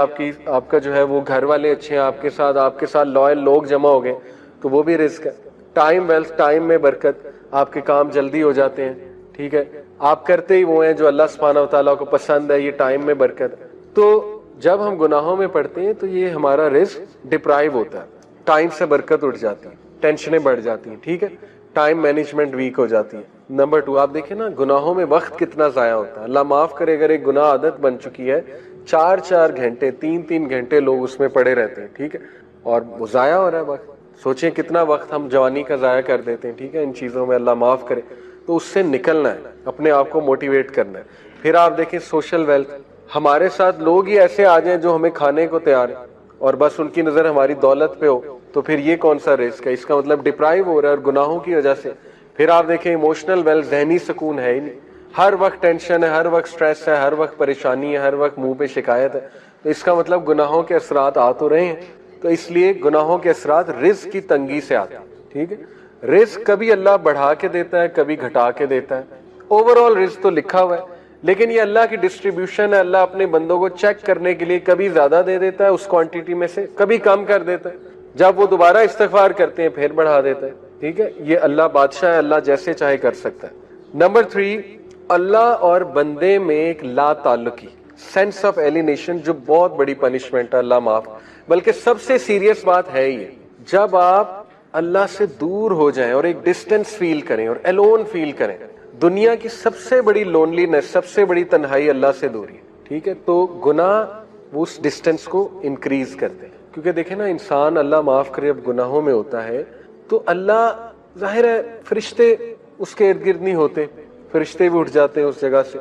A: آپ کا جو ہے وہ گھر والے اچھے ہیں، آپ کے ساتھ لائل لوگ جمع ہو گئے، تو وہ بھی رزق ہے۔ ٹائم ویلتھ، ٹائم میں برکت، آپ کے کام جلدی ہو جاتے ہیں، ٹھیک ہے، آپ کرتے ہی وہ ہیں جو اللہ سبحانہ و تعالیٰ کو پسند ہے، یہ ٹائم میں برکت ہے۔ تو جب ہم گناہوں میں پڑتے ہیں تو یہ ہمارا رزق ڈپرائیو ہوتا ہے، ٹائم سے برکت اٹھ جاتی ہے، ٹینشنیں بڑھ جاتی ہیں، ٹھیک ہے، ٹائم مینجمنٹ ویک ہو جاتی ہے۔ نمبر 2 آپ دیکھیں نا گناہوں میں وقت کتنا ضائع ہوتا ہے۔ اللہ معاف کرے اگر ایک گناہ عادت بن چکی ہے، 4 گھنٹے 3 گھنٹے لوگ اس میں پڑے رہتے ہیں، ٹھیک ہے، اور وہ ضائع ہو رہا ہے وقت۔ سوچیں کتنا وقت ہم جوانی کا ضائع کر دیتے ہیں، ٹھیک ہے، ان چیزوں میں، اللہ معاف کرے. تو اس سے نکلنا ہے، اپنے آپ کو موٹیویٹ کرنا ہے. پھر آپ دیکھیں سوشل ویلتھ، ہمارے ساتھ لوگ ہی ایسے آ جائیں جو ہمیں کھانے کو تیار ہیں اور بس ان کی نظر ہماری دولت پہ ہو، تو پھر یہ کون سا رزق ہے؟ اس کا مطلب ڈپرائیو ہو رہا ہے اور گناہوں کی وجہ سے. پھر آپ دیکھیں ایموشنل ویلتھ، ذہنی سکون ہے ہی نہیں، ہر وقت ٹینشن ہے، ہر وقت سٹریس ہے، ہر وقت پریشانی ہے، ہر وقت منہ پہ شکایت ہے. تو اس کا مطلب گناہوں کے اثرات آ تو رہے ہیں. تو اس لیے گناہوں کے اثرات رزق کی تنگی سے آتے ہیں. ٹھیک ہے، رزق کبھی اللہ بڑھا کے دیتا ہے، کبھی گھٹا کے دیتا ہے. اوور آل رزق تو لکھا ہوا ہے، لیکن یہ اللہ کی ڈسٹریبیوشن ہے. اللہ اپنے بندوں کو چیک کرنے کے لیے کبھی زیادہ دے دیتا ہے اس کوانٹٹی میں سے، کبھی کم کر دیتا ہے. جب وہ دوبارہ استغفار کرتے ہیں پھر بڑھا دیتا ہے. ٹھیک ہے، یہ اللہ بادشاہ ہے، اللہ جیسے چاہے کر سکتا ہے. نمبر 3، اللہ اور بندے میں ایک لا تعلقی، سینس آف ایلینیشن، جو بہت بڑی پنشمنٹ ہے، اللہ معاف. بلکہ سب سے سیریس بات ہے یہ، جب آپ اللہ سے دور ہو جائیں اور ایک ڈسٹینس فیل کریں اور الون فیل کریں. دنیا کی سب سے بڑی لونلینس، سب سے بڑی تنہائی اللہ سے دوری ہے. ٹھیک ہے، تو گناہ وہ اس ڈسٹینس کو انکریز کرتے ہیں. کیونکہ دیکھیں نا، انسان اللہ معاف کرے اب گناہوں میں ہوتا ہے تو اللہ، ظاہر ہے فرشتے اس کے ارد گرد نہیں ہوتے، فرشتے بھی اٹھ جاتے ہیں اس جگہ سے،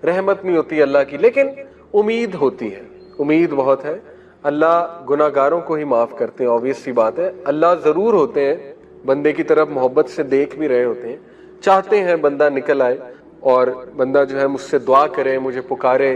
A: رحمت نہیں ہوتی اللہ کی، لیکن امید ہوتی ہے، امید بہت ہے. اللہ گناہ گاروں کو ہی معاف کرتے ہیں، obvious سی بات ہے. اللہ ضرور ہوتے ہیں بندے کی طرف محبت سے دیکھ بھی رہے ہوتے ہیں، چاہتے ہیں بندہ نکل آئے اور بندہ جو ہے مجھ سے دعا کرے، مجھے پکارے،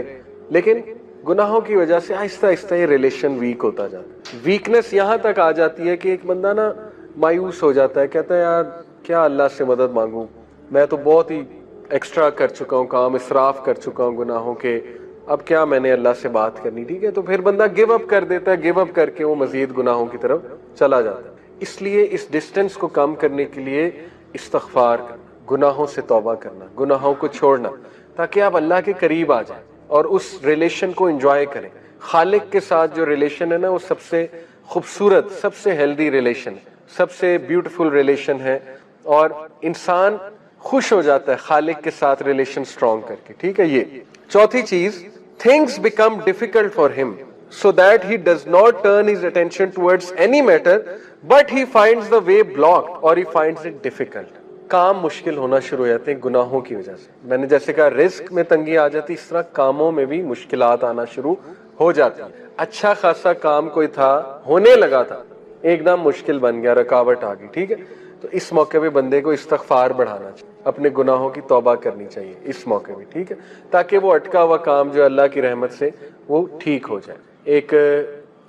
A: لیکن گناہوں کی وجہ سے آہستہ آہستہ یہ ریلیشن ویک ہوتا جاتا ہے. ویکنس یہاں تک آ جاتی ہے کہ ایک بندہ نا مایوس ہو جاتا ہے، کہتا ہے یار کیا اللہ سے مدد مانگوں، میں تو بہت ہی ایکسٹرا کر چکا ہوں، کام اسراف کر چکا ہوں گناہوں کے، اب کیا میں نے اللہ سے بات کرنی. ٹھیک ہے، تو پھر بندہ گیو اپ کر دیتا ہے، گیو اپ کر کے وہ مزید گناہوں کی طرف چلا جاتا ہے. اس لیے اس ڈسٹینس کو کم کرنے کے لیے استغفار کرنا، گناہوں سے توبہ کرنا، گناہوں کو چھوڑنا، تاکہ آپ اللہ کے قریب آ جائیں اور اس ریلیشن کو انجوائے کریں. خالق کے ساتھ جو ریلیشن ہے نا، وہ سب سے خوبصورت، سب سے ہیلدی ریلیشن ہے، سب سے بیوٹیفل ریلیشن ہے، اور انسان خوش ہو جاتا ہے خالق کے ساتھ ریلیشن سٹرونگ کر کے. ٹھیک ہے، یہ چوتھی چیز، things become difficult for him so that he does not turn his attention towards any matter but he finds the way blocked or he finds it difficult. کام مشکل ہونا شروع ہو جاتے ہیں گناہوں کی وجہ سے. میں نے جیسے کہا رزق میں تنگی آ جاتی، اس طرح کاموں میں بھی مشکلات آنا شروع ہو جاتی ہیں. اچھا خاصا کام کوئی تھا، ہونے لگا تھا، ایک دم مشکل بن گیا، رکاوٹ آ گئی. ٹھیک ہے، تو اس موقع پہ بندے کو استغفار بڑھانا چاہیے، اپنے گناہوں کی توبہ کرنی چاہیے اس موقع پہ. ٹھیک ہے، تاکہ وہ اٹکا ہوا کام جو اللہ کی رحمت سے وہ ٹھیک ہو جائے. ایک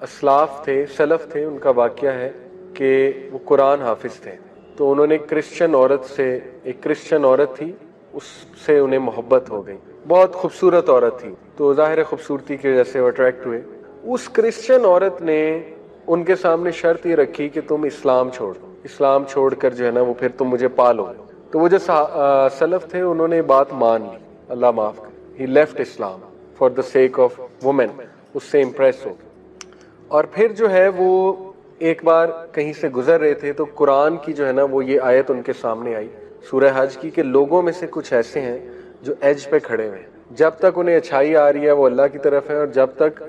A: اسلاف تھے، سلف تھے، ان کا واقعہ ہے کہ وہ قرآن حافظ تھے. تو انہوں نے ایک کرسچن عورت تھی، اس سے انہیں محبت ہو گئی. بہت خوبصورت عورت تھی، تو ظاہر خوبصورتی کی وجہ سے وہ اٹریکٹ ہوئے. اس کرسچن عورت نے ان کے سامنے شرط یہ رکھی کہ تم اسلام چھوڑ دو، اسلام چھوڑ کر جو ہے نا وہ پھر تم مجھے پالو. تو وہ جو سلف تھے انہوں نے بات مان لی، اللہ معاف کرے. He left Islam for the sake of women, اس سے امپریس ہو. اور پھر جو ہے وہ ایک بار کہیں سے گزر رہے تھے تو قرآن کی جو ہے نا وہ یہ آیت ان کے سامنے آئی، سورہ حج کی، کہ لوگوں میں سے کچھ ایسے ہیں جو ایج پہ کھڑے ہوئے ہیں، جب تک انہیں اچھائی آ رہی ہے وہ اللہ کی طرف ہے، اور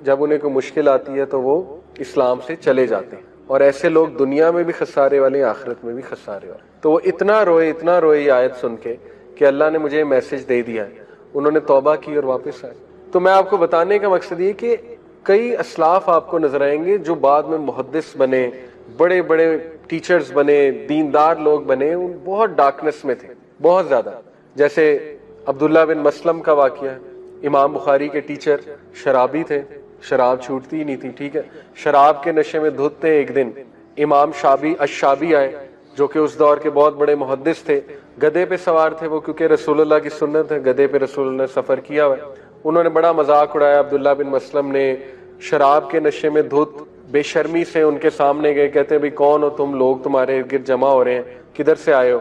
A: جب انہیں کوئی مشکل آتی ہے تو وہ اسلام سے چلے جاتے ہیں. اور ایسے لوگ دنیا میں بھی خسارے والے ہیں، آخرت میں بھی خسارے والے. تو وہ اتنا روئے یہ آیت سن کے کہ اللہ نے مجھے میسج دے دیا ہے. انہوں نے توبہ کی اور واپس آئے. تو میں آپ کو بتانے کا مقصد یہ کہ کئی اسلاف آپ کو نظر آئیں گے جو بعد میں محدث بنے، بڑے بڑے ٹیچرز بنے، دیندار لوگ بنے، ان بہت ڈارکنس میں تھے، بہت زیادہ. جیسے عبداللہ بن مسلم کا واقعہ ہے، امام بخاری کے ٹیچر، شرابی تھے، شراب چھوٹتی ہی نہیں تھی. ٹھیک ہے، شراب کے نشے میں دھوتے. ایک دن امام الشابی آئے جو کہ اس دور کے بہت بڑے محدث تھے، گدھے پہ سوار تھے وہ، کیونکہ رسول اللہ کی سنت ہے، گدھے پہ رسول اللہ نے سفر کیا ہوا ہے. انہوں نے بڑا مذاق اڑایا. عبداللہ بن مسلم نے شراب کے نشے میں دھت بے شرمی سے ان کے سامنے گئے، کہتے ہیں بھئی کون ہو تم، لوگ تمہارے ارد گرد جمع ہو رہے ہیں، کدھر سے آئے ہو؟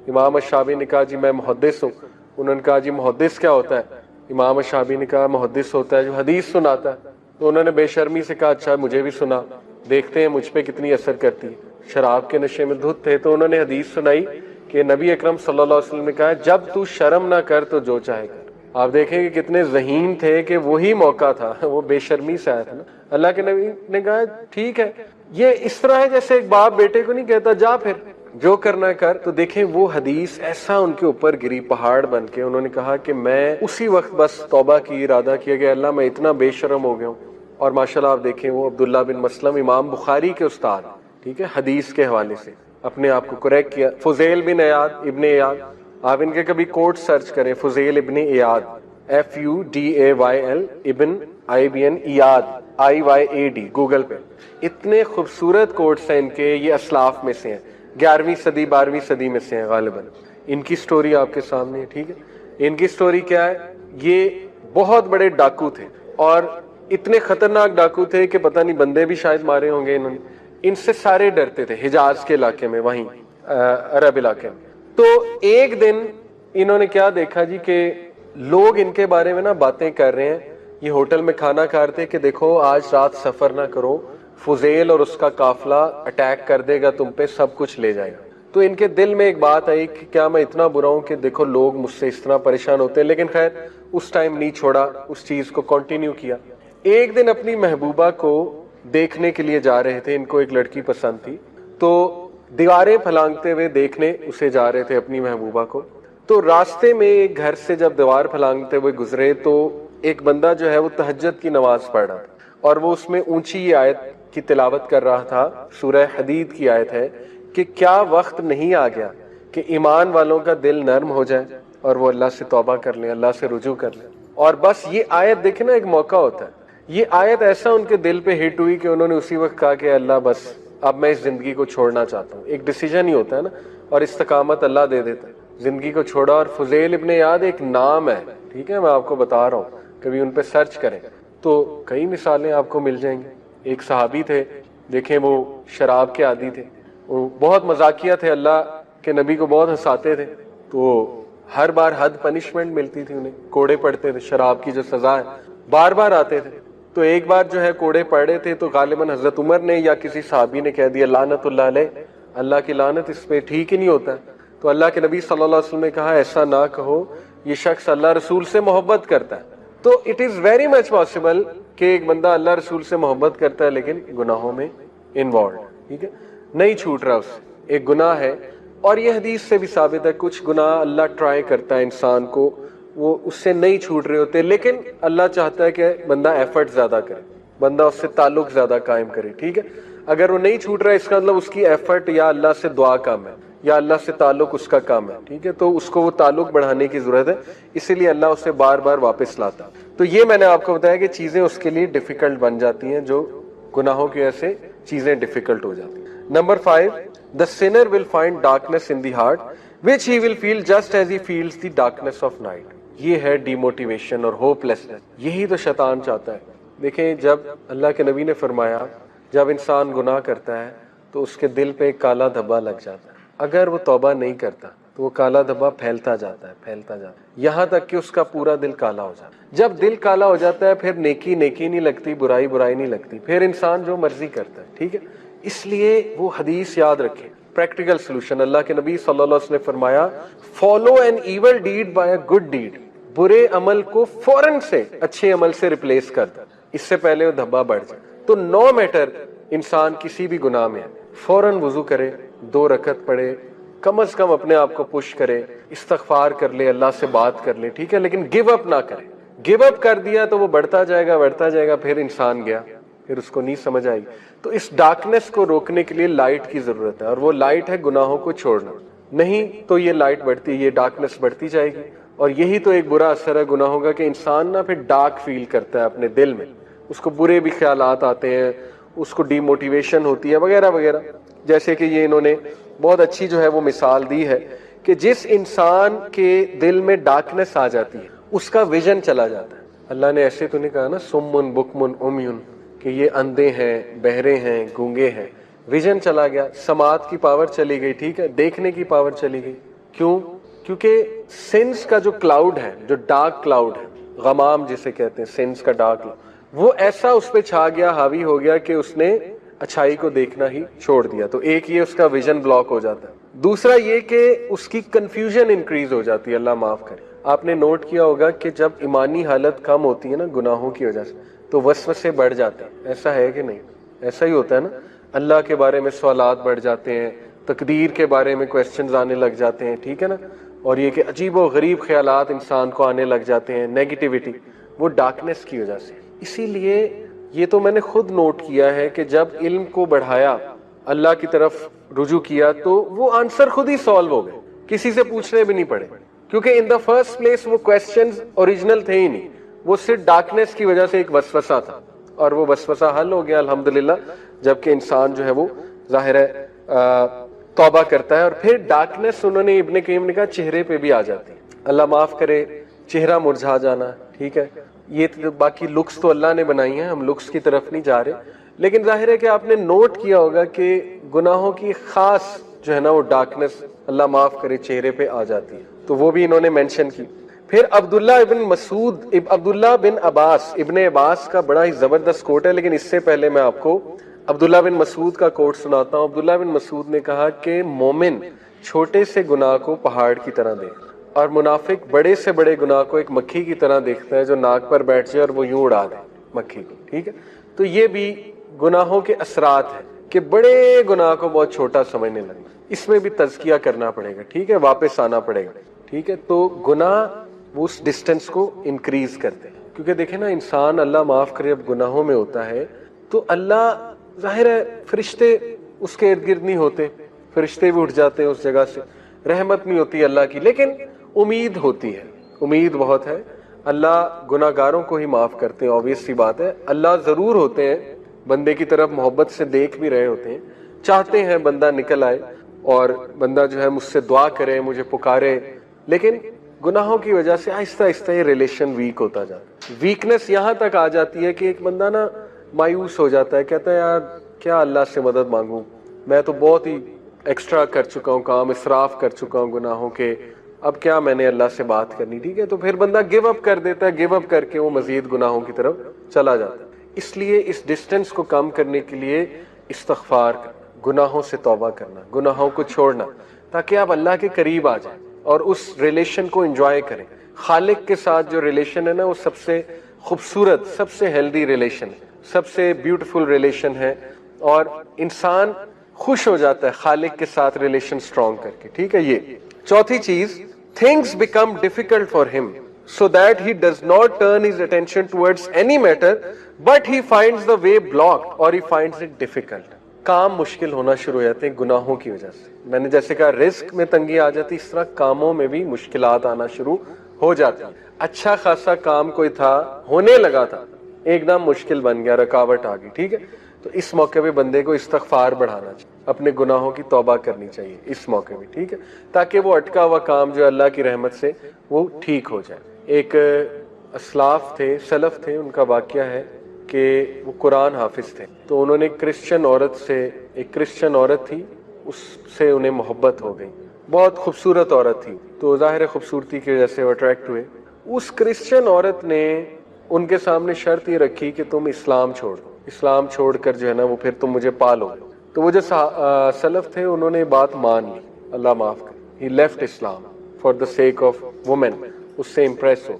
A: امام الشابی نے کہا جی میں محدث ہوں. انہوں نے کہا جی محدث کیا ہوتا ہے؟ امام الشابی نے کہا محدث ہوتا ہے جو حدیث سناتا ہے. تو انہوں نے بے شرمی سے کہا اچھا مجھے بھی سنا، دیکھتے ہیں مجھ پہ کتنی اثر کرتی ہے. شراب کے نشے میں دھت تھے تو انہوں نے حدیث سنائی کہ نبی اکرم صلی اللہ علیہ وسلم نے کہا جب تو شرم نہ کر تو جو چاہے کر. آپ دیکھیں کہ کتنے ذہین تھے کہ وہی موقع تھا، وہ بے شرمی سے آیا تھا نا. اللہ کے نبی نے کہا ٹھیک ہے، یہ اس طرح ہے جیسے ایک باپ بیٹے کو نہیں کہتا جا پھر جو کرنا ہے کر. تو دیکھیں وہ حدیث ایسا ان کے اوپر گری پہاڑ بن کے. انہوں نے کہا کہ میں اسی وقت بس توبہ کی، ارادہ کیا کہ اللہ میں اتنا بے شرم ہو گیا ہوں. اور ماشاءاللہ آپ دیکھیں وہ عبداللہ بن مسلم امام بخاری کے استاد، ٹھیک ہے، حدیث کے حوالے سے اپنے آپ کو کریکٹ کیا. فضیل بن ایاد ابن ایاد، آپ ان کے کبھی کوٹ سرچ کریں، فضیل ابن ایاد FUDAYL ابن IBN ایاد IYAD گوگل پہ. اتنے خوبصورت کوٹس ہیں ان کے، یہ اسلاف میں سے ہیں، 11ویں صدی 12ویں صدی میں سے ہیں غالباً. ان کی سٹوری آپ کے سامنے ہے، ٹھیک ہے. ان کی سٹوری کیا ہے؟ یہ بہت بڑے ڈاکو تھے اور اتنے خطرناک ڈاکو تھے کہ پتہ نہیں بندے بھی شاید مارے ہوں گے انہوں نے. ان سے سارے ڈرتے تھے حجاز کے علاقے میں، وہیں عرب علاقے میں. تو ایک دن انہوں نے کیا دیکھا جی کہ لوگ ان کے بارے میں نا باتیں کر رہے ہیں. یہ ہوٹل میں کھانا کھا رہے تھے کہ دیکھو آج رات سفر نہ کرو، فضیل اور اس کا قافلہ اٹیک کر دے گا تم پہ، سب کچھ لے جائے گا. تو ان کے دل میں ایک بات آئی کہ کیا میں اتنا برا ہوں کہ دیکھو لوگ مجھ سے اس طرح پریشان ہوتے ہیں. لیکن خیر اس ٹائم نہیں چھوڑا، اس چیز کو کنٹینیو کیا. ایک دن اپنی محبوبہ کو دیکھنے کے لیے جا رہے تھے، ان کو ایک لڑکی پسند تھی، تو دیواریں پھلانگتے ہوئے دیکھنے اسے جا رہے تھے اپنی محبوبہ کو. تو راستے میں ایک گھر سے جب دیوار پھلانگتے ہوئے گزرے تو ایک بندہ جو ہے وہ تہجد کی نماز پڑھ رہا تھا اور وہ اس میں اونچی یہ آیت کی تلاوت کر رہا تھا. سورہ حدید کی آیت ہے کہ کیا وقت نہیں آ گیا کہ ایمان والوں کا دل نرم ہو جائے اور وہ اللہ سے توبہ کر لیں، اللہ سے رجوع کر لیں. اور بس یہ آیت دیکھیں نا، ایک موقع ہوتا ہے. یہ آیت ایسا ان کے دل پہ ہٹ ہوئی کہ انہوں نے اسی وقت کہا کہ اللہ بس اب میں اس زندگی کو چھوڑنا چاہتا ہوں. ایک ڈیسیجن ہی ہوتا ہے نا، اور استقامت اللہ دے دیتا ہے. زندگی کو چھوڑا. اور فضیل ابن ایاد ایک نام ہے، ٹھیک ہے، میں آپ کو بتا رہا ہوں، کبھی ان پہ سرچ کریں تو کئی مثالیں آپ کو مل جائیں گی. ایک صحابی تھے، دیکھیں وہ شراب کے عادی تھے، وہ بہت مزاقیہ تھے، اللہ کے نبی کو بہت ہنساتے تھے. تو ہر بار حد پنشمنٹ ملتی تھی انہیں، کوڑے پڑتے تھے، شراب کی جو سزا ہے بار بار آتے تھے. تو ایک بار جو ہے کوڑے پڑے تھے تو غالباً حضرت عمر نے یا کسی صحابی نے کہہ دیا لعنت اللہ علیہ، اللہ کی لعنت اس پہ، ٹھیک ہی نہیں ہوتا. تو اللہ کے نبی صلی اللہ علیہ وسلم نے کہا ایسا نہ کہو، یہ شخص اللہ رسول سے محبت کرتا ہے. تو it is very much possible کہ ایک بندہ اللہ رسول سے محبت کرتا ہے لیکن گناہوں میں انوالوڈ، ٹھیک ہے، نہیں چھوٹ رہا اس سے، ایک گناہ ہے. اور یہ حدیث سے بھی ثابت ہے کچھ گناہ اللہ ٹرائی کرتا ہے انسان کو، وہ اس سے نہیں چھوٹ رہے ہوتے، لیکن اللہ چاہتا ہے کہ بندہ ایفرٹ زیادہ کرے، بندہ اس سے تعلق زیادہ قائم کرے، ٹھیک ہے. اگر وہ نہیں چھوٹ رہا ہے اس کا مطلب اس کی ایفرٹ یا اللہ سے دعا کم ہے یا اللہ سے تعلق اس کا کم ہے، ٹھیک ہے. تو اس کو وہ تعلق بڑھانے کی ضرورت ہے، اسی لیے اللہ اسے بار بار واپس لاتا. تو یہ میں نے آپ کو بتایا کہ چیزیں اس کے لیے ڈیفیکلٹ بن جاتی ہیں، جو گناہوں کی وجہ سے چیزیں ڈیفیکلٹ ہو جاتی ہیں. Number 5، the sinner will find darkness in the heart which he will feel just as he feels the darkness of night. یہ ہے ڈی موٹیویشن اور ہوپ لیسنس. یہی تو شیطان چاہتا ہے. دیکھیں جب اللہ کے نبی نے فرمایا جب انسان گناہ کرتا ہے تو اس کے دل پہ ایک کالا دھبا لگ جاتا ہے. اگر وہ توبہ نہیں کرتا تو وہ کالا دھبا پھیلتا جاتا ہے یہاں تک کہ اس کا پورا دل کالا ہو جاتا ہے. جب دل کالا ہو جاتا ہے پھر نیکی نیکی نہیں لگتی، برائی برائی نہیں لگتی، پھر انسان جو مرضی کرتا ہے، ٹھیک ہے. اس لیے وہ حدیث یاد رکھیں، پریکٹیکل سولوشن. اللہ کے نبی صلی اللہ علیہ وسلم نے فرمایا follow an evil deed by a good deed. برے عمل کو فوراً سے اچھے عمل سے ریپلیس کر دے، اس سے پہلے وہ دھبا بڑھ جائے. تو نو میٹر انسان کسی بھی گناہ میں ہے، فوراً وضو کرے، 2 رکعت پڑھے، کم از کم اپنے آپ کو پش کرے، استغفار کر لے، اللہ سے بات کر لے، ٹھیک ہے. لیکن گیو اپ نہ کرے. گیو اپ کر دیا تو وہ بڑھتا جائے گا، پھر انسان گیا، پھر اس کو نہیں سمجھ آئی. تو اس ڈارکنس کو روکنے کے لیے لائٹ کی ضرورت ہے، اور وہ لائٹ ہے گناہوں کو چھوڑنا. نہیں تو یہ لائٹ بڑھتی، یہ ڈارکنس بڑھتی جائے گی. اور یہی تو ایک برا اثر ہے گناہوں کا کہ انسان نا پھر ڈارک فیل کرتا ہے اپنے دل میں، اس کو برے بھی خیالات آتے ہیں، اس کو ڈی موٹیویشن ہوتی ہے وغیرہ وغیرہ. جیسے کہ یہ انہوں نے بہت اچھی جو ہے وہ مثال دی ہے کہ جس انسان کے دل میں ڈارکنس آ جاتی ہے اس کا ویژن چلا جاتا ہے. اللہ نے ایسے تو نہیں کہا نا سمن بکمن عمیون کہ یہ اندھے ہیں، بہرے ہیں، گونگے ہیں. ویژن چلا گیا، سماعت کی پاور چلی گئی، ٹھیک ہے، دیکھنے کی پاور چلی گئی. کیوں؟ کیونکہ سینس کا جو کلاؤڈ ہے، جو ڈارک کلاؤڈ ہے، غمام جسے کہتے ہیں، سینس کا ڈارک کلاؤڈ، وہ ایسا اس پہ چھا گیا، حاوی ہو گیا کہ اس نے اچھائی کو دیکھنا ہی چھوڑ دیا. تو ایک یہ اس کا ویژن بلاک ہو جاتا ہے. دوسرا یہ کہ اس کی کنفیوژن انکریز ہو جاتی ہے, اللہ معاف کرے. آپ نے نوٹ کیا ہوگا کہ جب ایمانی حالت کم ہوتی ہے نا گناہوں کی وجہ سے, تو وسوسے بڑھ جاتے ہیں. ایسا ہے کہ نہیں؟ ایسا ہی ہوتا ہے نا. اللہ کے بارے میں سوالات بڑھ جاتے ہیں, تقدیر کے بارے میں کویسچنز آنے لگ جاتے ہیں, ٹھیک ہے نا. اور یہ کہ عجیب و غریب خیالات انسان کو آنے لگ جاتے ہیں, نیگیٹیوٹی, وہ ڈارکنیس کی وجہ سے. اسی لیے یہ تو میں نے خود نوٹ کیا ہے کہ جب علم کو بڑھایا, اللہ کی طرف رجوع کیا, تو وہ آنسر خود ہی سالو ہو گئے, کسی سے پوچھنے بھی نہیں پڑے. کیونکہ ان دا فرسٹ پلیس وہ کویسچنز اوریجنل تھے ہی نہیں, وہ صرف ڈارکنیس کی وجہ سے ایک وسوسہ تھا, اور وہ وسوسہ حل ہو گیا الحمدللہ. جبکہ انسان جو ہے وہ ظاہر ہے توبہ کرتا ہے, اور پھر ڈارکنیس انہوں نے ابن قیم نے کہا چہرے پہ بھی آ جاتی ہے. اللہ معاف کرے, چہرہ مرجھا جانا, ٹھیک ہے. یہ باقی لکس تو اللہ نے بنائی ہیں, ہم لکس کی طرف نہیں جا رہے, لیکن ظاہر ہے کہ آپ نے نوٹ کیا ہوگا کہ گناہوں کی خاص جو ہے نا وہ ڈارکنیس اللہ معاف کرے چہرے پہ آ جاتی ہے. تو وہ بھی انہوں نے مینشن کی. پھر عبداللہ بن عباس ابن عباس کا بڑا ہی زبردست کوٹ ہے, لیکن اس سے پہلے میں آپ کو عبداللہ بن مسعود کا کوٹ سناتا ہوں. عبداللہ بن مسعود نے کہا کہ مومن چھوٹے سے گناہ کو پہاڑ کی طرح دیکھتا, اور منافق بڑے سے بڑے گناہ کو ایک مکھی کی طرح دیکھتا ہے جو ناک پر بیٹھ جائے اور وہ یوں اڑا دے مکھی کو, ٹھیک ہے. تو یہ بھی گناہوں کے اثرات ہیں کہ بڑے گناہ کو بہت چھوٹا سمجھنے لگنا. اس میں بھی تزکیہ کرنا پڑے گا, ٹھیک ہے, واپس آنا پڑے گا, ٹھیک ہے. تو گناہ وہ اس ڈسٹینس کو انکریز کرتے ہیں, کیونکہ دیکھیں نا انسان اللہ معاف کرے اب گناہوں میں ہوتا ہے تو اللہ ظاہر ہے فرشتے اس کے ارد گرد نہیں ہوتے, فرشتے بھی اٹھ جاتے ہیں اس جگہ سے, رحمت نہیں ہوتی اللہ کی, لیکن امید ہوتی ہے, امید بہت ہے. اللہ گناہ گاروں کو ہی معاف کرتے ہیں, آبویس سی بات ہے. اللہ ضرور ہوتے ہیں بندے کی طرف محبت سے دیکھ بھی رہے ہوتے ہیں, چاہتے ہیں بندہ نکل آئے اور بندہ جو ہے مجھ سے دعا کرے, مجھے پکارے, لیکن گناہوں کی وجہ سے آہستہ آہستہ یہ ریلیشن ویک ہوتا جاتا ہے. ویکنس یہاں تک آ جاتی ہے کہ ایک بندہ نا مایوس ہو جاتا ہے, کہتا ہے یار کیا اللہ سے مدد مانگوں, میں تو بہت ہی ایکسٹرا کر چکا ہوں کام, اسراف کر چکا ہوں گناہوں کے, اب کیا میں نے اللہ سے بات کرنی, ٹھیک ہے. تو پھر بندہ گیو اپ کر دیتا ہے, گیو اپ کر کے وہ مزید گناہوں کی طرف چلا جاتا ہے. اس لیے اس ڈسٹینس کو کم کرنے کے لیے استغفار کرنا, گناہوں سے توبہ کرنا, گناہوں کو چھوڑنا, تاکہ آپ اللہ کے قریب آ جائیں اور اس ریلیشن کو انجوائے کریں. خالق کے ساتھ جو ریلیشن ہے نا وہ سب سے خوبصورت, سب سے ہیلدی ریلیشن ہے, سب سے بیوٹیفل ریلیشن ہے, اور انسان خوش ہو جاتا ہے خالق کے ساتھ ریلیشن سٹرونگ کر کے, ٹھیک ہے. یہ چوتھی چیز, things become difficult for him so that he does not turn his attention towards any matter but he finds the way blocked or he finds it difficult. کام مشکل ہونا شروع ہو جاتے ہیں گناہوں کی وجہ سے. میں نے جیسے کہا رزق میں تنگی آ جاتی, اس طرح کاموں میں بھی مشکلات آنا شروع ہو جاتی ہیں. اچھا خاصا کام کوئی تھا, ہونے لگا تھا, ایک دم مشکل بن گیا, رکاوٹ آ گئی, ٹھیک ہے. تو اس موقع پہ بندے کو استغفار بڑھانا چاہیے, اپنے گناہوں کی توبہ کرنی چاہیے اس موقع پہ, ٹھیک ہے, تاکہ وہ اٹکا ہوا کام جو اللہ کی رحمت سے وہ ٹھیک ہو جائے. ایک اسلاف تھے, سلف تھے, ان کا واقعہ ہے کہ وہ قرآن حافظ تھے. تو انہوں نے کرسچن عورت سے, ایک کرسچن عورت تھی, اس سے انہیں محبت ہو گئی, بہت خوبصورت عورت تھی. تو ظاہر خوبصورتی کی وجہ سے وہ اٹریکٹ ہوئے. اس کرسچن عورت نے ان کے سامنے شرط یہ رکھی کہ تم اسلام چھوڑ دو, اسلام چھوڑ کر جو ہے نا وہ پھر تم مجھے پالو. تو وہ جو سلف تھے انہوں نے بات مان لی, اللہ معاف کر, he left Islam for the sake of women, اس سے امپریس ہو.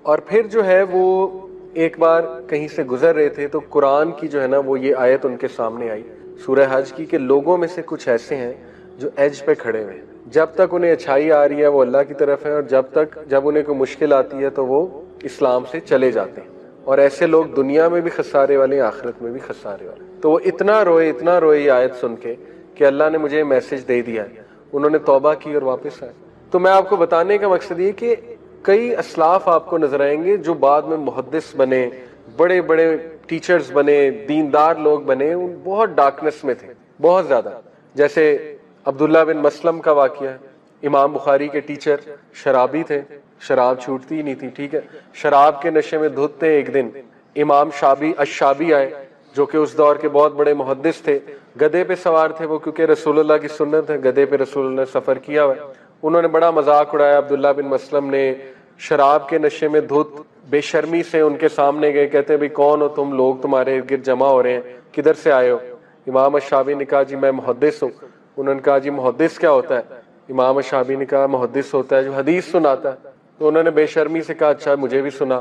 A: اور پھر جو ہے وہ ایک بار کہیں سے گزر رہے تھے تو قرآن کی جو ہے نا وہ یہ آیت ان کے سامنے آئی, سورہ حج کی, کہ لوگوں میں سے کچھ ایسے ہیں جو ایج پہ کھڑے ہوئے ہیں, جب تک انہیں اچھائی آ رہی ہے وہ اللہ کی طرف ہے, اور جب انہیں کوئی مشکل آتی ہے تو وہ اسلام سے چلے جاتے ہیں. اور ایسے لوگ دنیا میں بھی خسارے والے, آخرت میں بھی خسارے والے. تو وہ اتنا روئے یہ آیت سن کے کہ اللہ نے مجھے میسج دے دیا ہے. انہوں نے توبہ کی اور واپس آئے. تو میں آپ کو بتانے کا مقصد یہ کہ کئی اسلاف آپ کو نظر آئیں گے جو بعد میں محدث بنے, بڑے بڑے ٹیچرز بنے, دیندار لوگ بنے, ان بہت ڈارکنس میں تھے, بہت زیادہ. جیسے عبداللہ بن مسلم کا واقعہ ہے, امام بخاری کے ٹیچر, شرابی تھے, شراب چھوٹتی ہی نہیں تھی, ٹھیک ہے. شراب کے نشے میں دھوتے ایک دن امام الشابی آئے, جو کہ اس دور کے بہت بڑے محدث تھے, گدھے پہ سوار تھے وہ, کیونکہ رسول اللہ کی سنت ہے, گدھے پہ رسول اللہ نے سفر کیا ہوا ہے. انہوں نے بڑا مذاق اڑایا, عبداللہ بن مسلم نے شراب کے نشے میں بے شرمی سے ان کے سامنے گئے, کہتے بھئی کون ہو تم, لوگ تمہارے ارد گرد جمع ہو رہے ہیں, کدھر سے آئے ہو؟ امام الشعبی نے کہا جی میں محدث ہوں. انہوں نے کہا جی محدث کیا ہوتا ہے؟ امام الشعبی نے کہا محدث ہوتا ہے جو حدیث سناتا ہے. تو انہوں نے بے شرمی سے کہا اچھا مجھے بھی سنا,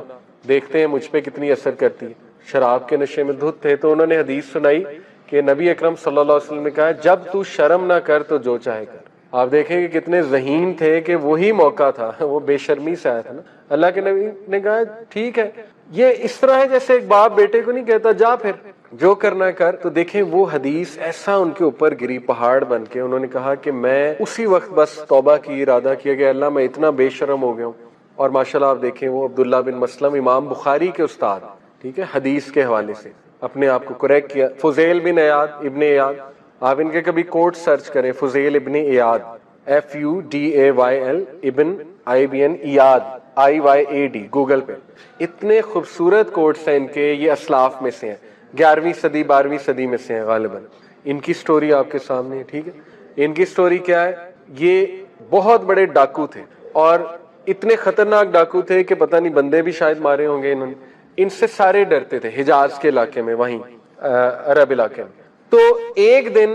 A: دیکھتے ہیں مجھ پہ کتنی اثر کرتی ہے. شراب کے نشے میں دھت تھے تو انہوں نے حدیث سنائی کہ نبی اکرم صلی اللہ علیہ وسلم نے کہا جب تو شرم نہ کر تو جو چاہے کر. آپ دیکھیں کہ کتنے ذہین تھے کہ وہی موقع تھا, وہ بے شرمی سے آیا تھا نا. اللہ کے نبی نے کہا ٹھیک ہے. یہ اس طرح ہے جیسے ایک باپ بیٹے کو نہیں کہتا جا پھر جو کرنا کر. تو دیکھیں وہ حدیث ایسا ان کے اوپر گری پہاڑ بن کے. انہوں نے کہا کہ میں اسی وقت بس توبہ کی, ارادہ کیا کہ اللہ میں اتنا بے شرم ہو گیا ہوں. اور ماشاءاللہ آپ دیکھیں وہ عبداللہ بن مسلم امام بخاری کے استاد, ٹھیک ہے, حدیث کے حوالے سے اپنے آپ کو کریکٹ کیا. فضیل بن ایاد, ابن ایاد, آپ ان کے کبھی کوٹ سرچ کریں, فضیل ابن ایاد, FUDAYL ابن IBN ایاد IYAD, گوگل پہ. اتنے خوبصورت کوٹس ہیں ان کے, یہ اسلاف میں سے ہیں, 11ویں صدی 12ویں صدی میں سے ہیں غالباً. ان کی سٹوری آپ کے سامنے ہے, ٹھیک ہے. ان کی سٹوری کیا ہے؟ یہ بہت بڑے ڈاکو تھے اور اتنے خطرناک ڈاکو تھے کہ پتہ نہیں بندے بھی شاید مارے ہوں گے انہوں نے. ان سے سارے ڈرتے تھے حجاز کے علاقے میں, وہیں عرب علاقے میں. تو ایک دن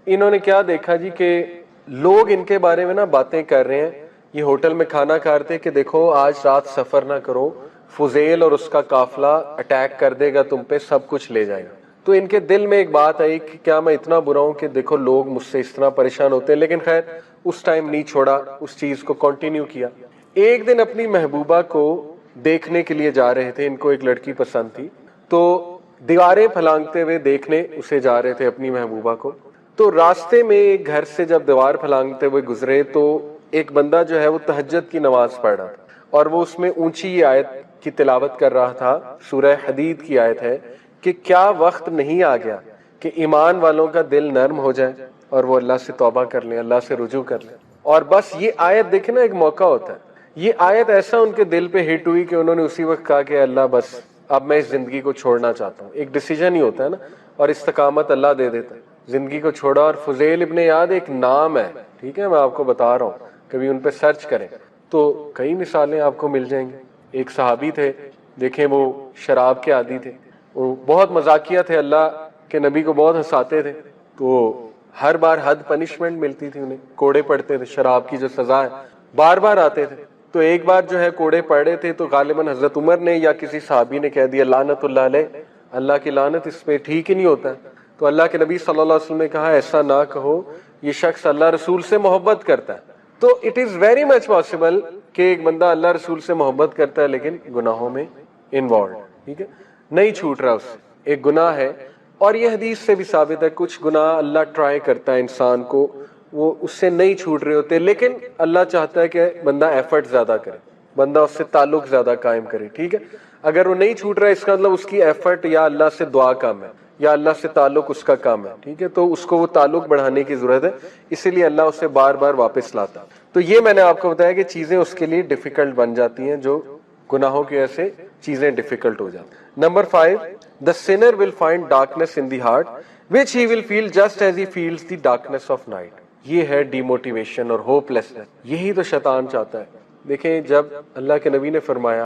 A: انہوں نے کیا دیکھا جی کہ لوگ ان کے بارے میں نا باتیں کر رہے ہیں. یہ ہوٹل میں کھانا کھا رہے تھے کہ دیکھو آج رات سفر نہ کرو, فضیل اور اس کا قافلہ اٹیک کر دے گا تم پہ, سب کچھ لے جائے گا. تو ان کے دل میں ایک بات آئی کہ کیا میں اتنا برا ہوں کہ دیکھو لوگ مجھ سے اس طرح پریشان ہوتے ہیں. لیکن خیر اس ٹائم نہیں چھوڑا, اس چیز کو کنٹینیو کیا. ایک دن اپنی محبوبہ کو دیکھنے کے لیے جا رہے تھے, ان کو ایک لڑکی پسند تھی, تو دیواریں پھلانگتے ہوئے دیکھنے اسے جا رہے تھے اپنی محبوبہ کو. تو راستے میں ایک گھر سے جب دیوار پھلانگتے ہوئے گزرے تو ایک بندہ جو ہے وہ تہجد کی نماز پڑھ رہا تھا, اور وہ اس میں اونچی آیت کی تلاوت کر رہا تھا. سورہ حدید کی آیت ہے کہ کیا وقت نہیں آ گیا کہ ایمان والوں کا دل نرم ہو جائے اور وہ اللہ سے توبہ کر لیں, اللہ سے رجوع کر لیں. اور بس یہ آیت دیکھیں نا, ایک موقع ہوتا ہے. یہ آیت ایسا ان کے دل پہ ہٹ ہوئی کہ انہوں نے اسی وقت کہا کہ اللہ بس اب میں اس زندگی کو چھوڑنا چاہتا ہوں. ایک ڈیسیجن ہی ہوتا ہے نا, اور استقامت اللہ دے دیتا ہے. زندگی کو چھوڑا. اور فضیل ابن ایاد ایک نام ہے, ٹھیک ہے, میں آپ کو بتا رہا ہوں, کبھی ان پہ سرچ کریں تو کئی مثالیں آپ کو مل جائیں گی. ایک صحابی تھے, دیکھیں وہ شراب کے عادی تھے, وہ بہت مذاقیہ تھے, اللہ کے نبی کو بہت ہنساتے تھے. تو ہر بار حد پنشمنٹ ملتی تھی انہیں, کوڑے پڑتے تھے, شراب کی جو سزا ہے بار بار آتے تھے. تو ایک بار جو ہے کوڑے پڑے تھے تو غالباً حضرت عمر نے یا کسی صحابی نے کہہ دیا لعنت اللہ علیہ, اللہ کی لعنت اس پہ, ٹھیک ہی نہیں ہوتا ہے. تو اللہ کے نبی صلی اللہ علیہ وسلم نے کہا ایسا نہ کہو, یہ شخص اللہ رسول سے محبت کرتا ہے. تو it is very much possible کہ ایک بندہ اللہ رسول سے محبت کرتا ہے لیکن گناہوں میں انوالوڈ, ٹھیک ہے, نہیں چھوٹ رہا اس سے, ایک گناہ ہے. اور یہ حدیث سے بھی ثابت ہے کچھ گناہ اللہ ٹرائی کرتا ہے انسان کو, وہ اس سے نہیں چھوٹ رہے ہوتے, لیکن اللہ چاہتا ہے کہ بندہ ایفرٹ زیادہ کرے, بندہ اس سے تعلق زیادہ قائم کرے, ٹھیک ہے. اگر وہ نہیں چھوٹ رہا ہے اس کا مطلب اس کی ایفرٹ یا اللہ سے دعا کم ہے یا اللہ سے تعلق اس کا کم ہے, ٹھیک ہے. تو اس کو وہ تعلق بڑھانے کی ضرورت ہے, اسی لیے اللہ اسے بار بار واپس لاتا. تو یہ میں نے آپ کو بتایا کہ چیزیں اس کے لیے ڈیفیکلٹ بن جاتی ہیں, جو گناہوں کی وجہ سے چیزیں ڈیفیکلٹ ہو جاتی ہیں. Number 5, the sinner will find darkness in the heart which he will feel just as he feels the darkness of night. یہ ہے ڈی موٹیویشن اور ہوپ لیسنس. یہی تو شیطان چاہتا ہے. دیکھیں جب اللہ کے نبی نے فرمایا